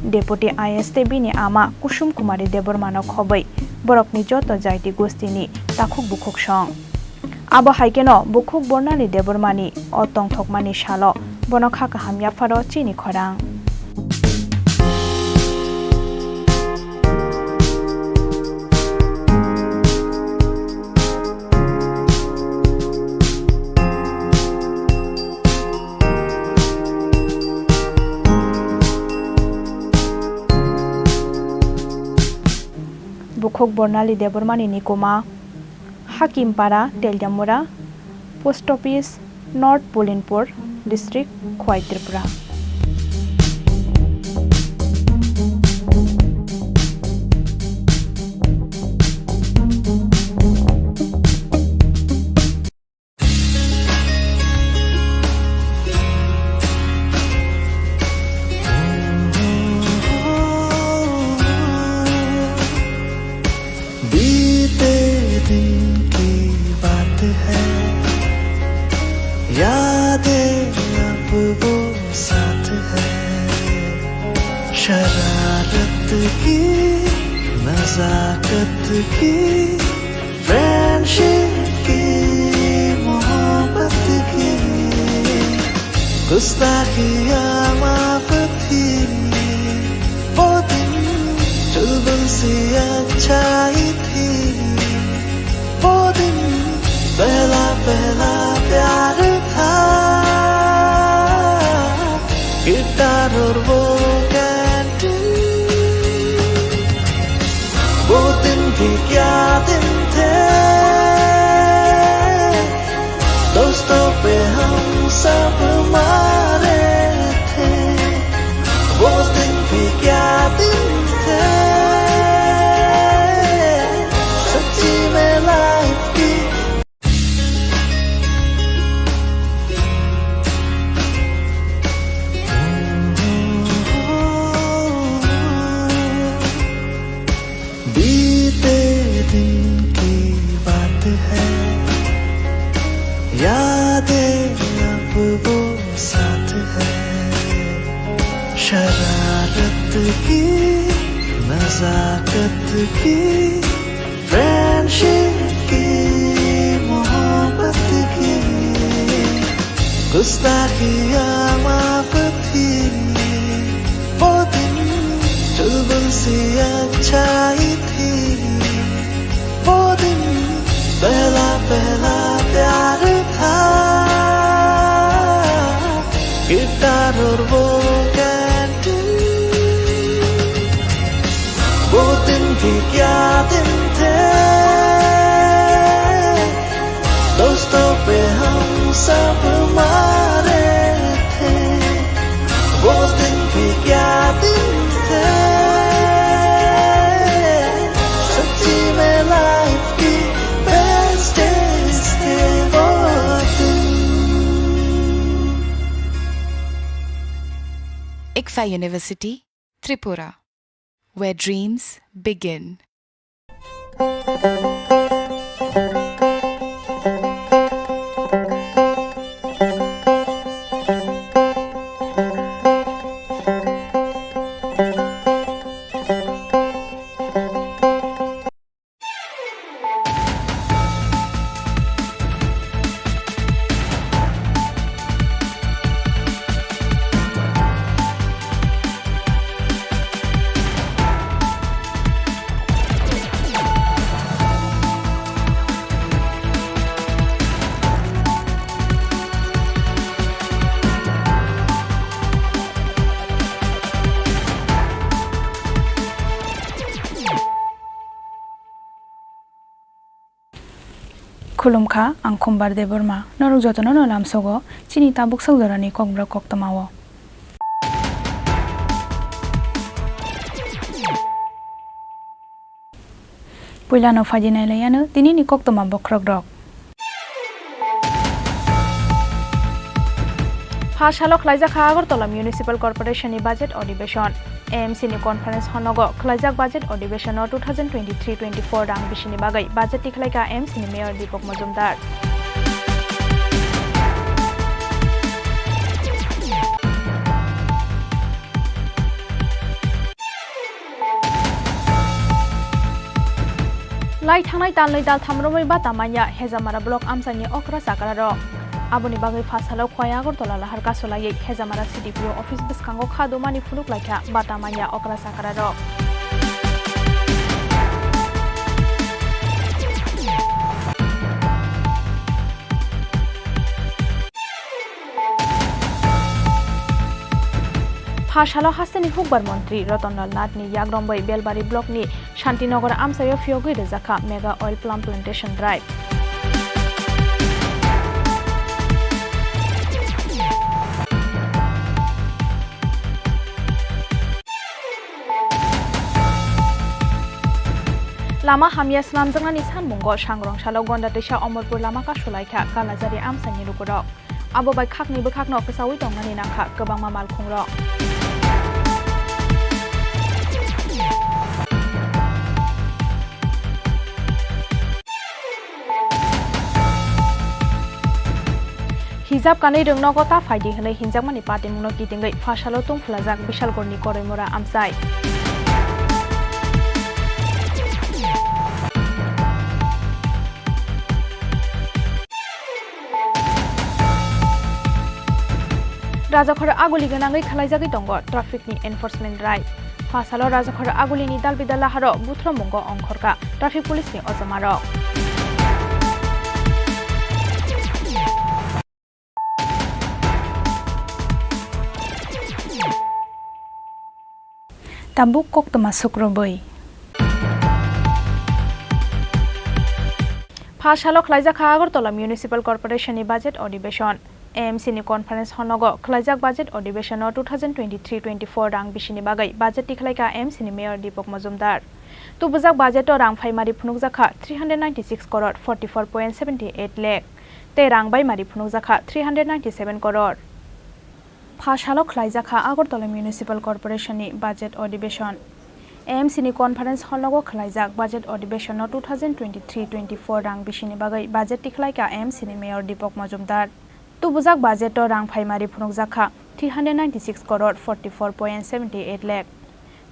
Deputy ISTB ni ama Kusum Kumari Debormano khobai borokni joto jaiti gostini takhuk bukhuk song abo haikeno bukhuk bornani debormani otong thokmani shalo bono kha kaham yaparo Chini Khorang Bukhuk Bornali Debormani Nikoma Hakimpara Teljamura Post Office North Pulinpur District Khorang Tripura यादें अब वो साथ है शरारत की नजाकत की friendship की मोहब्बत की गुस्ताखियाँ माफ थी वो दिन चुलबुल सी अच्छाई थी वो दिन पहला पहला प्यार था गिटार और वो कैंटीन वो दिन भी क्या दिन थे दोस्तों पे हम सब मारे थे वो दिन भी क्या दिन थे सच्ची में लाइफ की यादें अब वो साथ है शरारत की नजाकत की फ्रेंडशिप की मोहब्बत की गुस्ताखियाँ माफ थी वो दिन चुलबुल सी अच्छाई थी वो दिन पहला पहला प्यार था गिटार और वो कैंटीन वो दिन भी क्या दिन थे दोस्तों पे हम सब मारे थे वो दिन भी क्या दिन थे सच्ची में लाइफ की Ikfa University, Tripura, where dreams begin. Khulumkha ang Khumbar Deborma norok jotono no lamsogo Chini tabuk saudorani Kokborok koktamawo Puilano fajinai layano tinini koktama bokrogrok Pashalok Laizak Agartala Municipal Corporation Budget ଅଧିbeson AMC ni Conference Honogo Klajak Budget ଅଧିbeson 2023-24 Rang Bishini Bagai Budget Tiklaika AMC ni Mayor Dipok Majumdar Lai thangnai talnai dal thamromoi batamanya Hezamara blok amsani okra sakararo. Aboni bagai phasalo khoya Agartala lahar kasolai Hezamara CDPO office biskango khadomani phuluk laikha batamanya okra sakararo. Phasalo hasteni hukbar mantri Ratanlal Nath ni Yagrombai Belbari block ni Shantinagar Amsayo Fiogui Rezaka mega oil palm plantation drive. Lama hamya slamjangna ni sanmungo sangrong salo gonda tesa Omorpur lama ka sulaikha kalajari amsani rukurok. Abo bai khakni bkhakno ksawi tongani nakha gobang mamal khungrok. Hijab kanai rungno gota faidi hne hinjakmani pati mungno kitingai phasalo tongflajak Bishalgorni Koraimora amsai. Rajakhor aguli ganangai khalaijagi tongo traffic ni enforcement drive. Phasalo Rajakhor aguli ni dalbidala haro buthro mungo ongkhorka traffic police ni ojamaro. Tabuk kok tama sukroboi. Phasalo khlaijak Agartala Municipal Corporation ni budget अधिवेशन AMC ni conference honogo khlaijak budget अधिवेशन 2023-24 rang bishini bagai budget tikhlaika AMC ni mayor Dipok Majumdar. Tubujak budget rang phaimari phunukjakha 396 crore 44.78 lakh. Te rang bai mari phunukjakha 397 crore. Phasalo khlaijak Agartala Municipal Corporation ni budget अधिवेशन AMC ni conference honogo khlaijak budget अधिवेशन 2023-24 rang bishini bagai budget tikhlaika AMC ni mayor Dipok Majumdar. Tubujak budget rang phaimari phunukjakha 396 crore 44.78 lakh.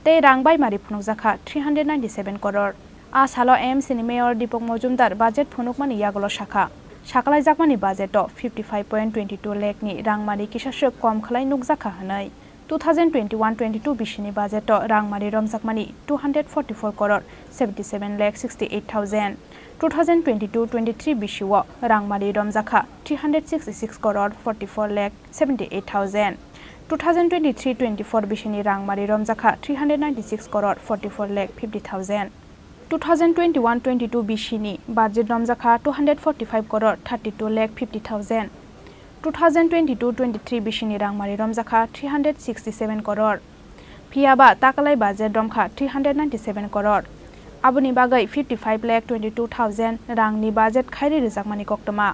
Te rang bai mari phunukjakha 397 crore. Asalo AMC ni mayor Dipok Majumdar budget phunukmani yagolo shakha. Shakalai jakmani budget 55.22 lakh ni rangmari kisasuk kom khlai nukjakha hanai. 2021-22 bishini budget rangmari romjakmani 244 crore 77 lakh 68,000. 2022-23 bishiwo rangmari romjakha 366 crore 44 lakh 78,000. 2023-24 bishini rangmari romjakha 396 crore 44 lakh 50,000. 2021-22 bishini budget romjakha 245 crore 32 lakh 50,000. 2022-23 bishini rangmari romjakha 367 crore. Phiaba takalai budget romkha 397 crore. Aboni bagai 55 lakh 22,000 rangni budget khairi rijakmani koktoma.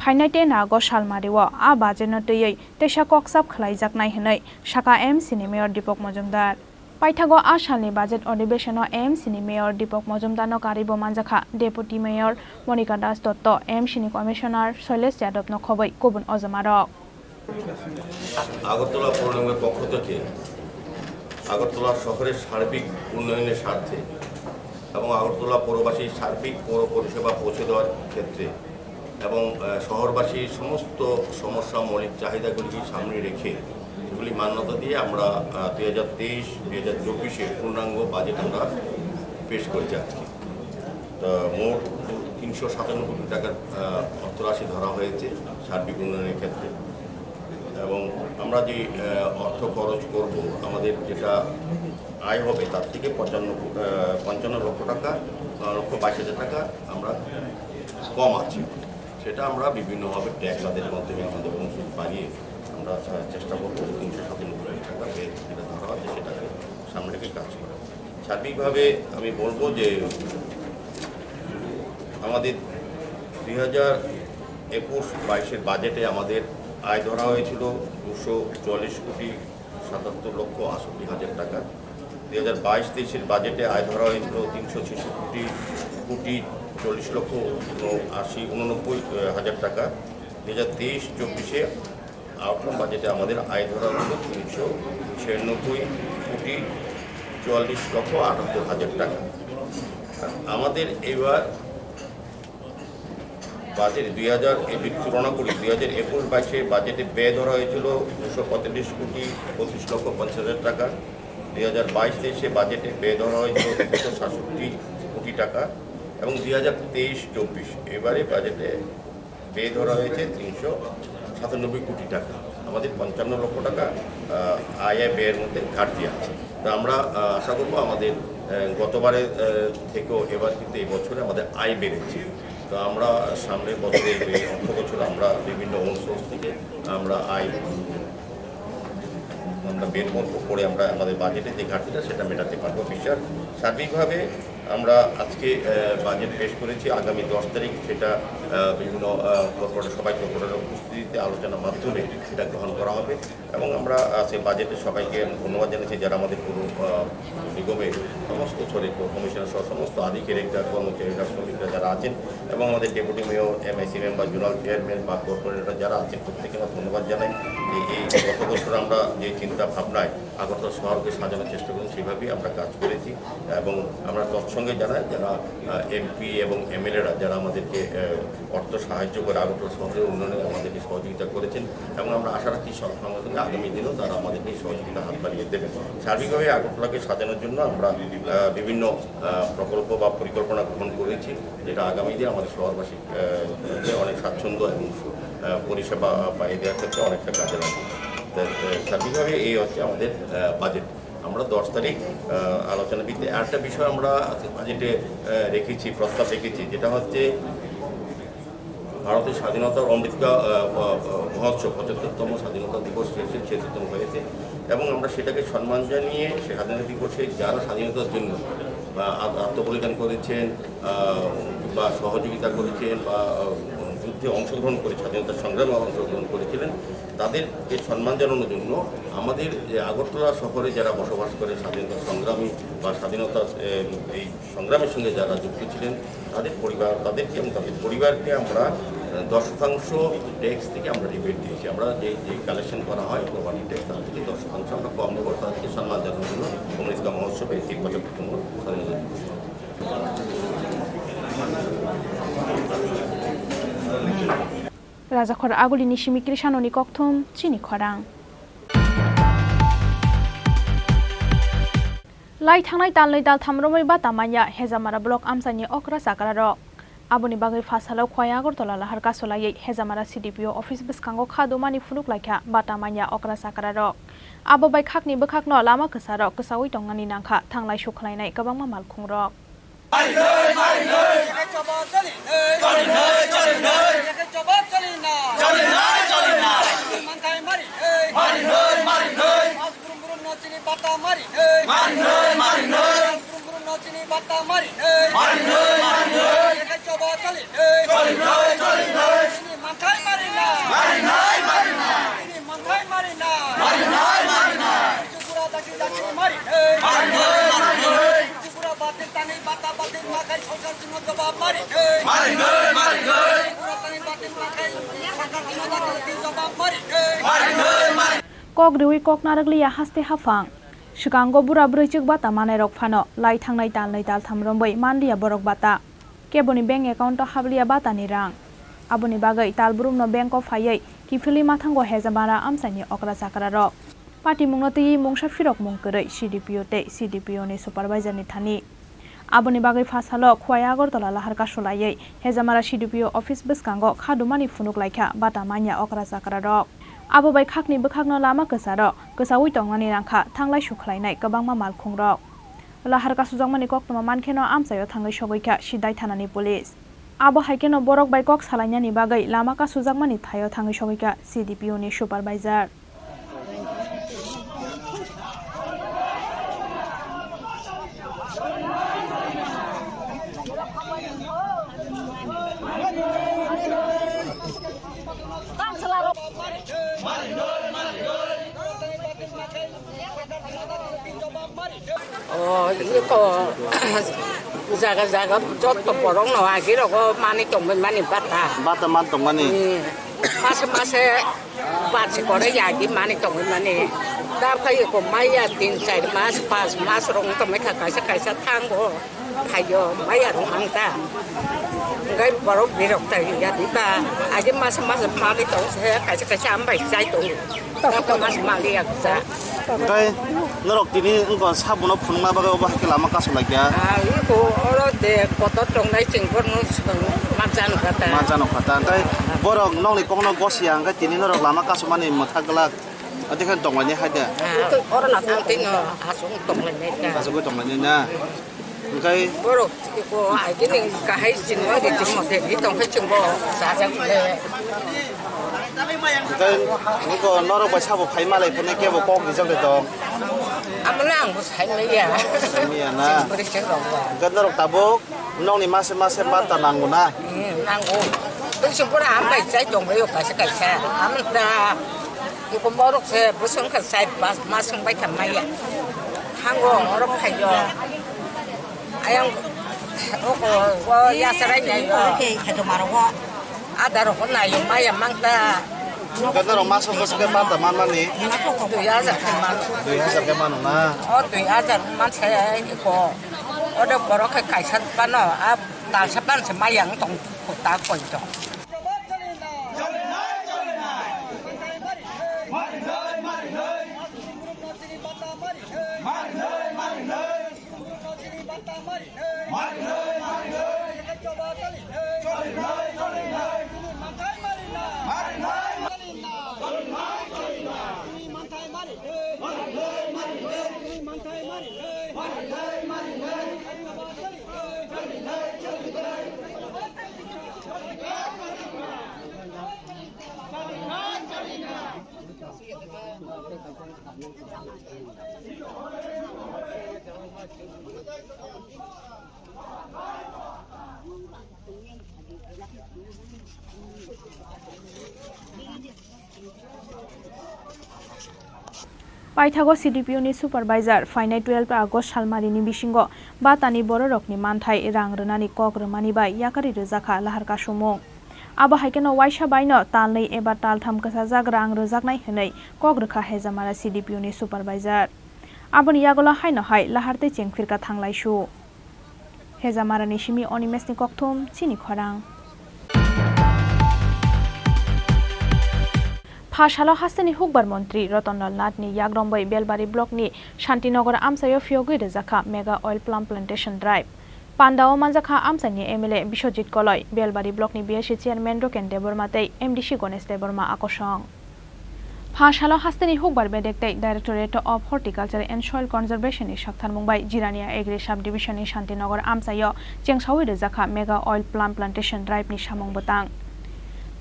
Phainai na go salmariwo a budget no tei tesa koksap khlaijaknai hinai Shaka AMC ni mayor Dipok Majumdar. Paithago a salni budget अधिवेशन AMC ni mayor Dipok Majumdar no karibo manjakha deputy mayor Monica Das Dotto AMC ni commissioner Shailesh Yadav no khobai kobun ojamaro. Agartala পৌর নিগমের পক্ষ থেকে আগরতলা শহরের সার্বিক উন্নয়নের স্বার্থে এবং আগরতলা পৌরবাসীর সার্বিক পৌর পরিষেবা পৌঁছে দেওয়ার ক্ষেত্রে এবং শহরবাসীর সমস্ত সমস্যা মৌলিক চাহিদাগুলিকে সামনে রেখে এগুলি মান্যতা দিয়ে আমরা 2023-2024 পূর্ণাঙ্গ বাজেট আমরা পেশ করেছি আজকে। তো মোট 397 কোটি টাকার অর্থরাশি ধরা হয়েছে সার্বিক উন্নয়নের ক্ষেত্রে এবং আমরা যে অর্থ খরচ করব আমাদের যেটা আয় হবে তার থেকে 55 লক্ষ টাকা 22,000 টাকা আমরা কম আছে। সেটা আমরা বিভিন্নভাবে ট্যাক্স আদায়ের মাধ্যমে আমাদের অনুসরণ বাড়িয়ে আমরা চেষ্টা করব 397 কোটি টাকা যেটা ধরা আছে সেটাকে সামনে রেখে কাজ করা। সার্বিকভাবে আমি বলবো যে আমাদের 2021-22 বাজেটে আমাদের আয় ধরা হয়েছিল 244 কোটি 77 লক্ষ 68 হাজার টাকা। 2022-23 বাজেটে আয় ধরা হয়েছিল 366 কোটি 40 লক্ষ 89 হাজার টাকা। 2023-24 আউটকাম বাজেটে আমাদের আয় ধরা হয়েছিল 396 কোটি 44 লক্ষ 78 হাজার টাকা। আমাদের এবার বাজেট 2000 তুলনা করি 2021-22 বাজেটে ব্যয় ধরা হয়েছিল 245 কোটি 25 লক্ষ 50 হাজার টাকা। 2022-23 বাজেটে ব্যয় ধরা হয়েছিল 267 কোটি টাকা এবং 2023-24 এবারে বাজেটে ব্যয় ধরা হয়েছে 397 কোটি টাকা। আমাদের 55 লক্ষ টাকা আয় ব্যয়ের মধ্যে ঘাটতি আছে। তো আমরা আশা করব আমাদের গতবারের থেকেও এবার কিন্তু এই বছরে আমাদের আয় বেড়েছে। তো আমরা সামনের বছরে অর্থ বছর আমরা বিভিন্ন ওন সোর্স থেকে আমরা আয় আমরা বের করে আমরা আমাদের বাজেটে যে ঘাটতিটা সেটা মেটাতে পারবো বিশ্বাস। সার্বিকভাবে আমরা আজকে বাজেট পেশ করেছি, আগামী 10 তারিখ সেটা বিভিন্ন কর্পোরেটের উপস্থিতিতে আলোচনার মাধ্যমে সেটা গ্রহণ করা হবে এবং আমরা আজকে বাজেটে সবাইকে ধন্যবাদ জানাচ্ছি যারা আমাদের পুরো নিগমের সমস্ত কমিশনার সহ সমস্ত আধিকারিকরা কর্মচারীরা শ্রমিকরা যারা আছেন এবং আমাদের deputy mayor MIC member zonal chairman বা কর্পোরেটর যারা আছেন প্রত্যেকে আমরা ধন্যবাদ জানাই। এই গত বছর আমরা যে চিন্তা ভাবনায় আগরতলা শহরকে সাজানোর চেষ্টা করি সেভাবেই আমরা কাজ করেছি এবং আমরা তৎসঙ্গে জানাই যারা MP এবং MLA-রা যারা আমাদেরকে অর্থ সাহায্য করে আগরতলা শহরের উন্নয়নে আমাদেরকে সহযোগিতা করেছেন এবং আমরা আশা রাখি সঙ্গে সঙ্গে আগামী দিনেও তারা আমাদেরকে সহযোগিতা হাত বাড়িয়ে দেবেন। সার্বিকভাবে আগরতলাকে সাজানোর জন্য আমরা বিভিন্ন প্রকল্প বা পরিকল্পনা গ্রহণ করেছি যেটা আগামী দিনে আমাদের শহরবাসী অনেক স্বাচ্ছন্দ্য এবং পরিষেবা পাইয়ে দেওয়ার ক্ষেত্রে অনেকটা কাজে লাগবে। সার্বিকভাবে এই হচ্ছে আমাদের বাজেট। আমরা 10 তারিখ আলোচনা ভিত্তিতে আরেকটা বিষয় আমরা বাজেটে রেখেছি, প্রস্তাব রেখেছি, যেটা হচ্ছে ভারতের স্বাধীনতার অমৃত মহোৎসব 75তম স্বাধীনতা দিবস শেষে 76তম হয়েছে এবং আমরা সেটাকে সম্মান জানিয়ে স্বাধীনতা দিবসে যারা স্বাধীনতার জন্য আত্মবলিদান করেছেন বা সহযোগিতা করেছেন বা যুদ্ধে অংশগ্রহণ করে স্বাধীনতা সংগ্রামে অংশগ্রহণ করেছিলেন তাদেরকে সম্মান জানানোর জন্য আমাদের যে আগরতলা শহরে যারা বসবাস করে স্বাধীনতা সংগ্রামী বা স্বাধীনতা এই সংগ্রামের সঙ্গে যারা যুক্ত ছিলেন তাদের পরিবার তাদেরকে এবং তাদের পরিবারকে আমরা 10% ট্যাক্স থেকে আমরা রিবেট দিয়েছি। আমরা যে কালেকশন করা হয় প্রপার্টি ট্যাক্স তার থেকে 10% আমরা কম দেবো তাদেরকে সম্মান জানানোর জন্য অমৃত মহোৎসবে 75তম স্বাধীনতা দিবস। Rajakor agulini shimikri shanoni kokthum Chini Khorang. Lai thangnai talnoi dal thamromoi batamanya hezamara block amsani okra sakararok. Aboni bagai fasalo khoya Agortala lahar kasolayei hezamara CDPO office biskango khadumani fuluk laikha batamanya okra sakararok. Abo bai khakni bekhakno lama kesarok kesawi tongani nangkha thanglai sukhlainai kabangma malkhungrok. Kok dewi kok naragli ya haste hafang. Shikango bura brejik bata manai rok fano lai thangnai tal thamrombai manliya borok bata. Keboni bank account to habliya bata ni rang. Aboni bagai tal burum no bank of hayai kifili mathango hezabara amsani okra sakararok. Parti mungnoti mungsa firok mungkerei CDPO te CDPO ni supervisor ni thani. Aboni bagai fasalo khwaya Agortala lahar kasolayei hezamara CDPO office biskango khadumani funuk laikha bata manya okra sakararok. Abo bai khakni bekhakno lama kesaro kesawi tongani rangkha thanglai sukhlainai kabangma malkhungrok. Lahar kasujangmani koktoma mankheno amsayo thangai sogoikha sidai thanani police. Abo haikeno borok bai kok salainani bagai lama kasujangmani thayo thangai sogoikha CDPO ni supervisor. Ko jaga jot to porong no agi ro ko mani tong mani bata mantong mani mase kore yagi mani tong mani दा फैयो माइया 3-4 मास 5 मास रं तो मैं खायसा थांगो फायो माइया रं आंता ओंखाय बरफ बिरक्ता गैया बिबा आगे मास मालि दं खायसा आमबाय जाय दं दा मास मालि आगजा ओमफ्राय नरक दिनै उनखौ साबुनाव फुनना बागै अबाहाय लामा कासो लागिया इखौ अरो दे कत दंनाय जोंफोरनो मा जानो खाता ओमफ्राय बरक नंनि कखनो गसिया ओंखाय दिनै नरक लामा कासो माने मोथागला अदेखाय दंलायनि हायदो अरो ना थांथिनो हासुं दंलायनाय गासैबो दंलायनि ना ओंखाय बरफ इखौ आइदिनो गाहाय जिनवा दिदि मथे दंखाय जोंबो जाजाखले ओंखाय नोंखौ नरक बाय साबो फाइ मालायफोरनि केबो कक हिसाबै दं आमला आंबो साइनैया ना ओंखाय नरक दाबो नंनि मासे बाता नांगौ ना नांगौ बैसोरफोरा आमबाय जाय दंबायो खायसा आमदा इखौ बरफसे बोसोंखा साइ मास संबाय खामाया थांगौ अरब फायो आयं ओको यासरायनायो आदारखौ नायो माया मांता ओंखाय नरक मासो बोसोरखौ बाता मानमानि 2000 के मानो ना 2000 मानसि इखौ अदे बरखै खायसा बानो आ दालसा बानसे मायां दं ता कय दं पाइथागो CDPOनि सुपारभाइजार फाइनाय 12 आगस्ट सालमारिनि बिसिंगो बातानि बररकनि मानथाय रां रोनानि कक रोमानि बाय याकारि रोजाखा लाहारका सुमुं आबा हाइकेनो वाइसा बायनो तालनै एबा तालथाम गोसा जाग्रा आं रोजाकनाय होनै कक रोखा हेजामारा CDPOनि सुपारभाइजार आबनि यागला हायनोहाय लाहारते चेंफिरका थांलायसु हेजामारानि सिमि अनिमेसनि ककथुम चिनि खरां फाशालो हास्तेनि हुकबार मन्त्री रतनलाल नाथनि याग्रम्बै बेलबारी ब्लकनि शान्तिनगर आमसायो फियोगै रोजाखा mega oil palm plantation drive पान्डाओ मानजाखा आमसानि MLA बिश्वजित कलय बेलबारी ब्लकनि BSC चेयारमेन रोकेन देबरमातै MDC गणेश देबरमा आकर्षण फाशालो हास्तेनि हुकबार बेदेक्तै directorate of horticulture and soil कन्जारभेशननि साक्थार मुंबाय जिरानिया एग्रि साब डिभिजननि Shantinagar आमसायो चेंसावै रोजाखा mega oil palm plantation ड्राइभनि सामुं बोतां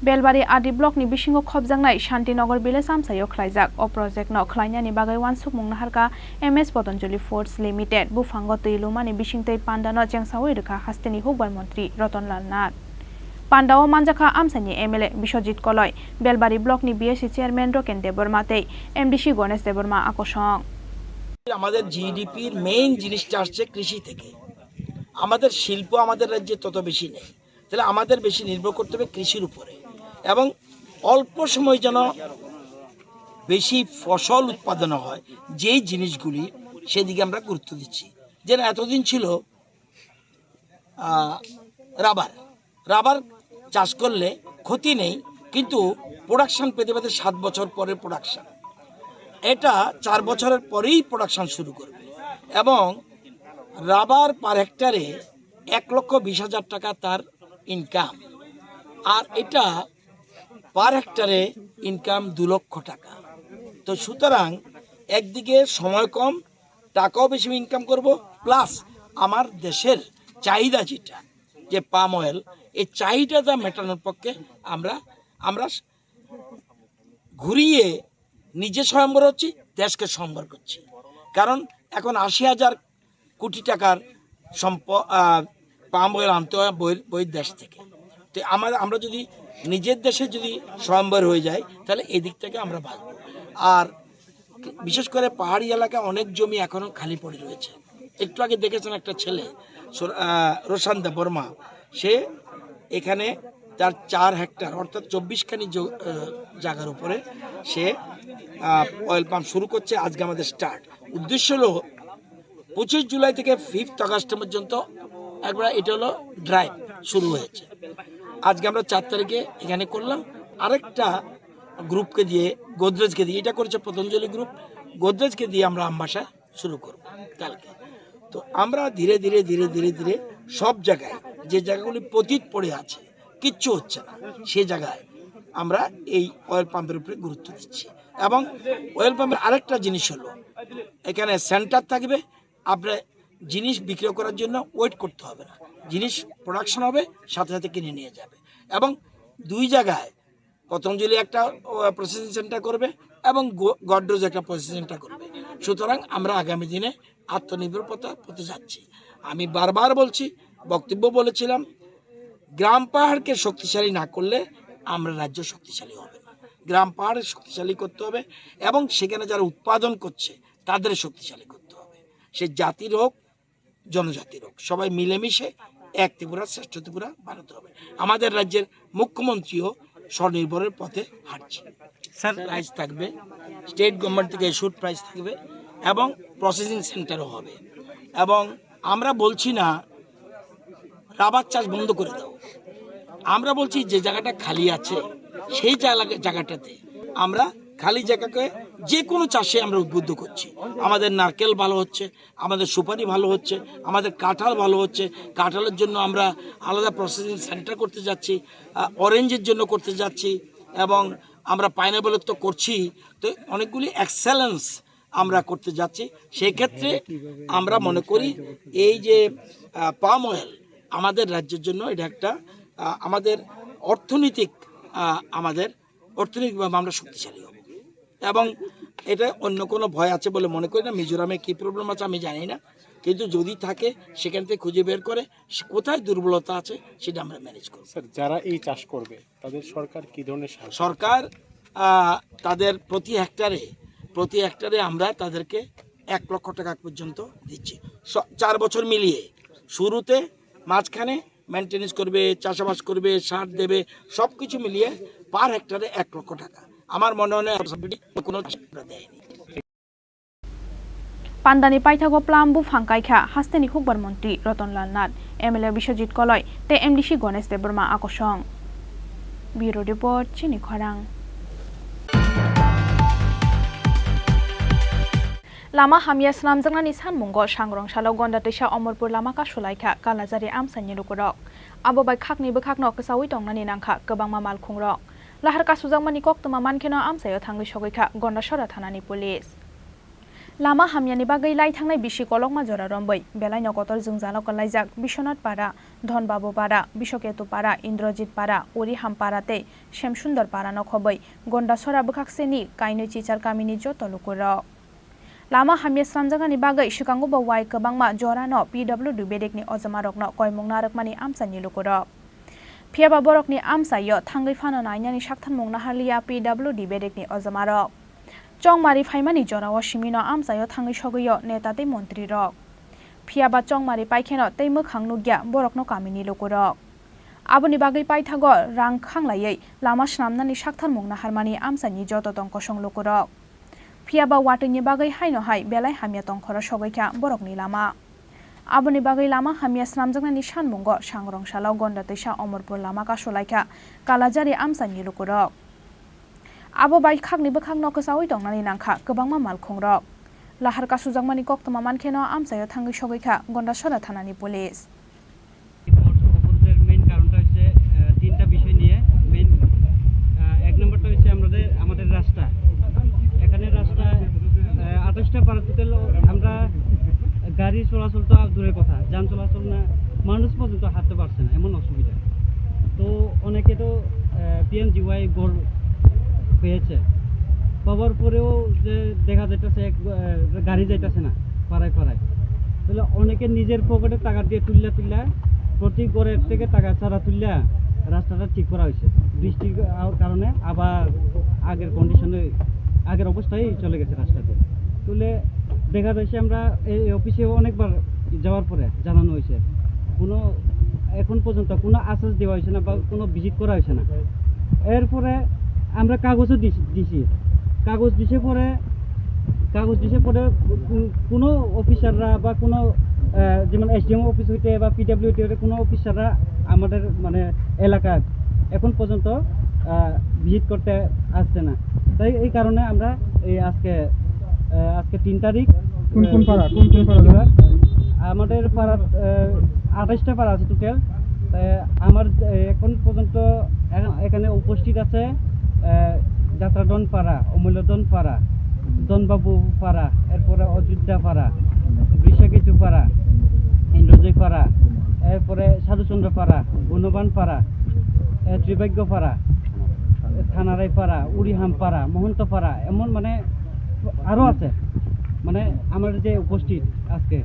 Belbari आदि ब्लकनि बिसिङाव खबजांनाय शान्तिनगर विलेज आमसायो खलायजाक अ प्रोजेक्टनो खलायनायनि बागै वानसुक मुंनो हारका MS पतंजलि फुड्स लिमिटेड बुफांगो तैलुमानि बिसिंतै पान्डानो चेंसावै रोखा हास्तेनि हुकबार मन्त्री रतनलाल नाथ पान्डाओ मानजाखा आमसानि MLA बिश्वजित कलय बेलबारी ब्लकनि BSC चेयारमेन रोकेन देबरमातै MDC गणेश देबरमा आकर्षण আমাদের জিডিপির মেইন জিনিসটা আসছে কৃষি থেকে আমাদের শিল্প আমাদের রাজ্যে তত বেশি নেই তাহলে আমাদের বেশি নির্ভর করতে হবে কৃষির উপরে এবং অল্প সময় যেন বেশি ফসল উৎপাদন হয় যেই জিনিসগুলি সেদিকে আমরা গুরুত্ব দিচ্ছি যেন এতদিন ছিল রাবার চাষ করলে ক্ষতি নেই কিন্তু প্রোডাকশন পেতে পেতে 7 বছর পরে প্রোডাকশন এটা 4 বছরের পরেই প্রোডাকশন শুরু করবে এবং রাবার পার হেক্টরে 1,20,000 টাকা তার ইনকাম আর এটা পার হেক্টরে ইনকাম 2 লক্ষ টাকা তো সুতরাং একদিকে সময় কম টাকাও বেশি ইনকাম করব প্লাস আমার দেশের চাহিদা যেটা যে পাম অয়েল এই চাহিদাটা মেটানোর পক্ষে আমরা ঘুরিয়ে নিজে স্বয়ম্বর হচ্ছি দেশকে স্বয়ম্বর করছি কারণ এখন 80,000 কোটি টাকার পাম অয়েল আনতে হয় বহির দেশ থেকে তো আমরা যদি নিজের দেশে যদি স্বয়ম্বর হয়ে যায় তাহলে এদিক থেকে আমরা বাঁচব আর বিশেষ করে পাহাড়ি এলাকায় অনেক জমি এখনো খালি পড়ে রয়েছে একটু আগে দেখেছেন একটা ছেলে রোশান দেববর্মা সে এখানে তার 4 হেক্টর অর্থাৎ 24 খানি জায়গার উপরে সে অয়েল পাম্প শুরু করছে। আজকে আমাদের স্টার্ট। উদ্দেশ্য হলো 25 জুলাই থেকে 5 আগস্ট পর্যন্ত একবার এটা হলো ড্রাইভ শুরু হয়েছে। আজকে আমরা 4 তারিখে এখানে করলাম। আরেকটা গ্রুপকে দিয়ে, গোদরেজকে দিয়ে, এটা করেছে পতঞ্জলি গ্রুপ, গোদরেজকে দিয়ে আমরা আমবাসা শুরু করব কালকে। তো আমরা ধীরে ধীরে ধীরে ধীরে ধীরে সব জায়গায় যে জায়গাগুলি পতিত পড়ে আছে, কিচ্ছু হচ্ছে না, সেই জায়গায় আমরা এই অয়েল পাম্পের উপরে গুরুত্ব দিচ্ছি। এবং অয়েল পাম্পের আরেকটা জিনিস হলো এখানে সেন্টার থাকবে। আপনার জিনিস বিক্রয় করার জন্য ওয়েট করতে হবে না, জিনিস প্রোডাকশন হবে, সাথে সাথে কিনে নিয়ে যাবে। এবং 2 জায়গায় পতঞ্জলি একটা প্রসেসিং সেন্টার করবে এবং গডরেজ একটা প্রসেসিং সেন্টার করবে। সুতরাং আমরা আগামী দিনে আত্মনির্ভরতার পথে যাচ্ছি। আমি বারবার বলছি, বক্তব্য বলেছিলাম, গ্রাম পাহাড়কে শক্তিশালী না করলে আমরা রাজ্য শক্তিশালী হবে না। গ্রাম পাহাড়ে শক্তিশালী করতে হবে এবং সেখানে যারা উৎপাদন করছে তাদের শক্তিশালী করতে হবে। সে জাতির হোক, জনজাতির হোক, সবাই মিলেমিশে এক ত্রিপুরা শ্রেষ্ঠ ত্রিপুরা বানাতে হবে। আমাদের রাজ্যের মুখ্যমন্ত্রীও স্বনির্ভরের পথে হাঁটছে। স্যার, প্রাইস থাকবে, স্টেট গভর্নমেন্ট থেকে ইস্যুড প্রাইস থাকবে এবং প্রসেসিং সেন্টারও হবে। এবং আমরা বলছি না রাবার চাষ বন্ধ করে দাও, আমরা বলছি যে জায়গাটা খালি আছে সেই জায়গাটাতে আমরা খালি জায়গাকে যে কোনো চাষে আমরা উদ্বুদ্ধ করছি। আমাদের নারকেল ভালো হচ্ছে, আমাদের সুপারি ভালো হচ্ছে, আমাদের কাঁঠাল ভালো হচ্ছে। কাঁঠালের জন্য আমরা আলাদা প্রসেসিং সেন্টার করতে যাচ্ছি, অরেঞ্জের জন্য করতে যাচ্ছি, এবং আমরা পাইনাপেলের তো করছি। তো অনেকগুলি এক্সেলেন্স আমরা করতে যাচ্ছি। সেই ক্ষেত্রে আমরা মনে করি এই যে পাম অয়েল আমাদের রাজ্যের জন্য এটা একটা আমাদের অর্থনৈতিকভাবে আমরা শক্তিশালী হব। এবং এটা অন্য কোনো ভয় আছে বলে মনে করি না। মিজোরামে কী প্রবলেম আছে আমি জানি না, কিন্তু যদি থাকে সেখান থেকে খুঁজে বের করে কোথায় দুর্বলতা আছে সেটা আমরা ম্যানেজ করব। স্যার, যারা এই চাষ করবে তাদের সরকার কী ধরনের সাহায্য? সরকার তাদের প্রতি হেক্টারে আমরা তাদেরকে 1 লক্ষ টাকা পর্যন্ত দিচ্ছি 4 বছর মিলিয়ে। শুরুতে, মাঝখানে মেনটেনেন্স করবে, চাষাবাস করবে, সার দেবে, সব কিছু মিলিয়ে পার হেক্টারে 1 লক্ষ টাকা। আমার মনে হয় কোনো দেয়নি। পান্দানি পাইথাগো প্লাম্বু ফাঙ্কাইখা হাস্তেনি খুকবার মন্ত্রী রতনলাল নাথ, এমএলএ বিশ্বজিৎ কলয় তে এমডিসি গণেশ দেববর্মা আকর্ষণ। ব্যুরো রিপোর্ট, চিনি খরাং। लामा हामिया स्नामजंगनानि सानमुंगो सांग्रंशालाव गन्दा दैसा अमरपुर लामा कासुलाइखा कालाजारि आमसानि लुकुरक आबो बाय खाकनिबो खाकनो कसावै दंनानि नांखा गोबांमा मालखुंरक लाहार कासुजांमानि कक्तमा मानखेनो आमसायो थांनि सगैखा गन्दा सरा थानानि पुलिस लामा हामियानि बागै लाइथांनाय बिसि कलकमा जरा रम्बै बेलाइनो कतर जोंजालाव कलाइजाक बिश्वनाथ पारा धनबाबु पारा बिश्वकेतु पारा इन्द्रजित पारा उरिहाम पाराते श्यामसुन्दर पारा नखबै गन्दा सरा बोखाक्सेनि काइनै चिचार गामिनि जत लुकुरक लामा हामिया स्रामजांगानि बागै सिगाङावबो वाइ गोबांमा जरानो पिडब्लिउडि बेरेकनि अजमारकनो कयमुं नारकमानि आमसानि लुकुरक फियाबा बरकनि आमसायो थांगै फानो नायनानि साक्थानमुं नाहालिया पिडब्लिउडि बेरेकनि अजमारक चंमारि फाइमानि जराव सिमिनो आमसायो थांगै सगैयो नेताते मन्त्रि रक फियाबा चंमारि पाइखेनो तै मोखां नुग्या बरकनो कामिनि लुकुरक आबोनि बागै पाइथागो रां खांलायै लामा स्नामनानि साक्थानमुं नाहारमानि आमसानि जत तंकसं लुकुरक फियाबा वाटैनि बागै हाइनोहाय बेलाय हामिया तंखर सगैखा बरकनि लामा आबोनि बागै लामा हामिया स्नामजांनानि सानमुंगो सांग्रंशालाव गन्दा दैसा अमरपुर लामा कासुलाइखा कालाजारि आमसानि लुकुरक आबो बाय खाकनिबो खाकनो कसावै दंनानि नांखा गोबांमा मालखुंरक लाहार कासुजांमानि कक्तमा मानखेनो आमसायो थांगै सगैखा गन्दा सरा थानानि पुलिस মেইন কারণটা হচ্ছে 3টা বিষয় নিয়ে। মেইন 1 নম্বরটা হচ্ছে আমাদের রাস্তা। এখানে রাস্তা 28টা পারাতে আমরা গাড়ি চলাচল তো দূরের কথা, যান চলাচল না, মানুষ পর্যন্ত হাঁটতে পারছে না, এমন অসুবিধা। তো অনেকে তো পিএমজিওয়াই গড় পেয়েছে, পাওয়ার পরেও যে দেখা যাইতেছে গাড়ি যাইতেছে না পাড়ায় পাড়ায়। তাহলে অনেকে নিজের পকেটে টাকা দিয়ে তুললা প্রতি গড়ের থেকে টাকা ছাড়া তুললা রাস্তাটা ঠিক করা হয়েছে। বৃষ্টির কারণে আবার আগের অবস্থায় চলে গেছে রাস্তাতে। তুলে দেখা যাচ্ছে আমরা এই অফিসে অনেকবার যাওয়ার পরে জানানো হয়েছে, এখন পর্যন্ত কোনো আশ্বাস দেওয়া হয়েছে না বা কোনো ভিজিট করা হয়েছে না। এরপরে আমরা কাগজও দিছি কাগজ দিছে পরে কোনো অফিসাররা বা কোনো যেমন এসডিএম অফিস হইতে বা পিডাব্লিউডি হইতে কোনো অফিসাররা আমাদের মানে এলাকা এখন পর্যন্ত ভিজিট করতে আসছে না। তাই এই কারণে আমরা এই আজকে 3 তারিখ কোন পাড়া আমাদের পাড়া 28টা পাড়া আছে টোটাল। আমার এখন পর্যন্ত এখানে উপস্থিত আছে যাত্রাদন পাড়া, অমূল্যদন পাড়া, দনবাবু পাড়া, এরপরে অযোধ্যা পাড়া, বৃষাকেতু পাড়া, ইন্দ্রজয় পাড়া, এরপরে সাধুচন্দ্র পাড়া, গুণবান পাড়া, ত্রিভাগ্য পাড়া, থানারাই পাড়া, উড়িহাম পাড়া, মহন্ত পাড়া, এমন মানে আরও আছে মানে আমার যে উপস্থিত আজকে।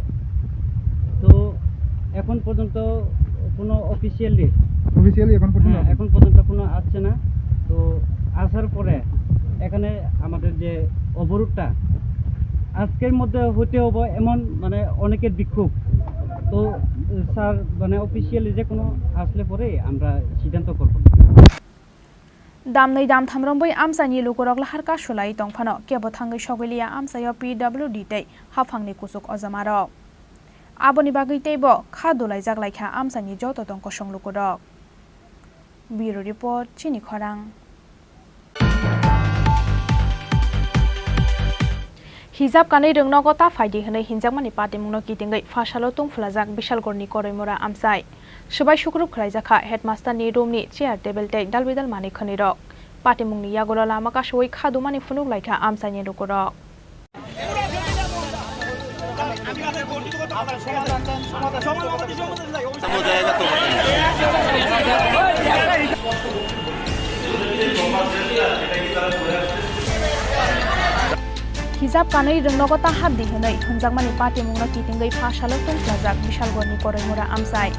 তো এখন পর্যন্ত কোনো অফিসিয়ালি এখন পর্যন্ত কোনো আসছে না। তো আসার পরে এখানে আমাদের যে অবরোধটা আজকের মধ্যে হতে হবে এমন মানে অনেকের বিক্ষোভ। তো স্যার মানে অফিসিয়ালি যে কোনো আসলে পরে আমরা সিদ্ধান্ত করব। दामनै दामथाम रंबै आमसानि लुगरक लाहार कासुलाय दंफानो केबो थांगै सगैलिया आमसायाव PWD तै हाफांनि कुसुक अजामारो आबोनि बागै तैबो खादुलाय जागलायखा आमसानि जत दंक संलुगरक ब्युरो रिपोर्ट चिनी खरां। हिजाब कानै रोंनगता फायदि हनै हिनजावमानि पाटिमुंनो गिदिङै फासालो तुंफुलाजाक बिशालगड़नि करैमुरा आमसाय सबाय सुग्रुब खलायजाखा हेडमास्टारनि रुमनि चेयार टेबल तै दालबिदाल मानि खनिरक पाटिमुंनि यागोला लामा कासोय खादुमानि फुनुक लायखा आमसायनि रुगरक हिजाब कानै रोंनगता हाबदि हनै हिनजावमानि पाटिमुंनो गिदिङै फासालो तुंफुलाजाक बिशालगड़नि करैमुरा आमसाय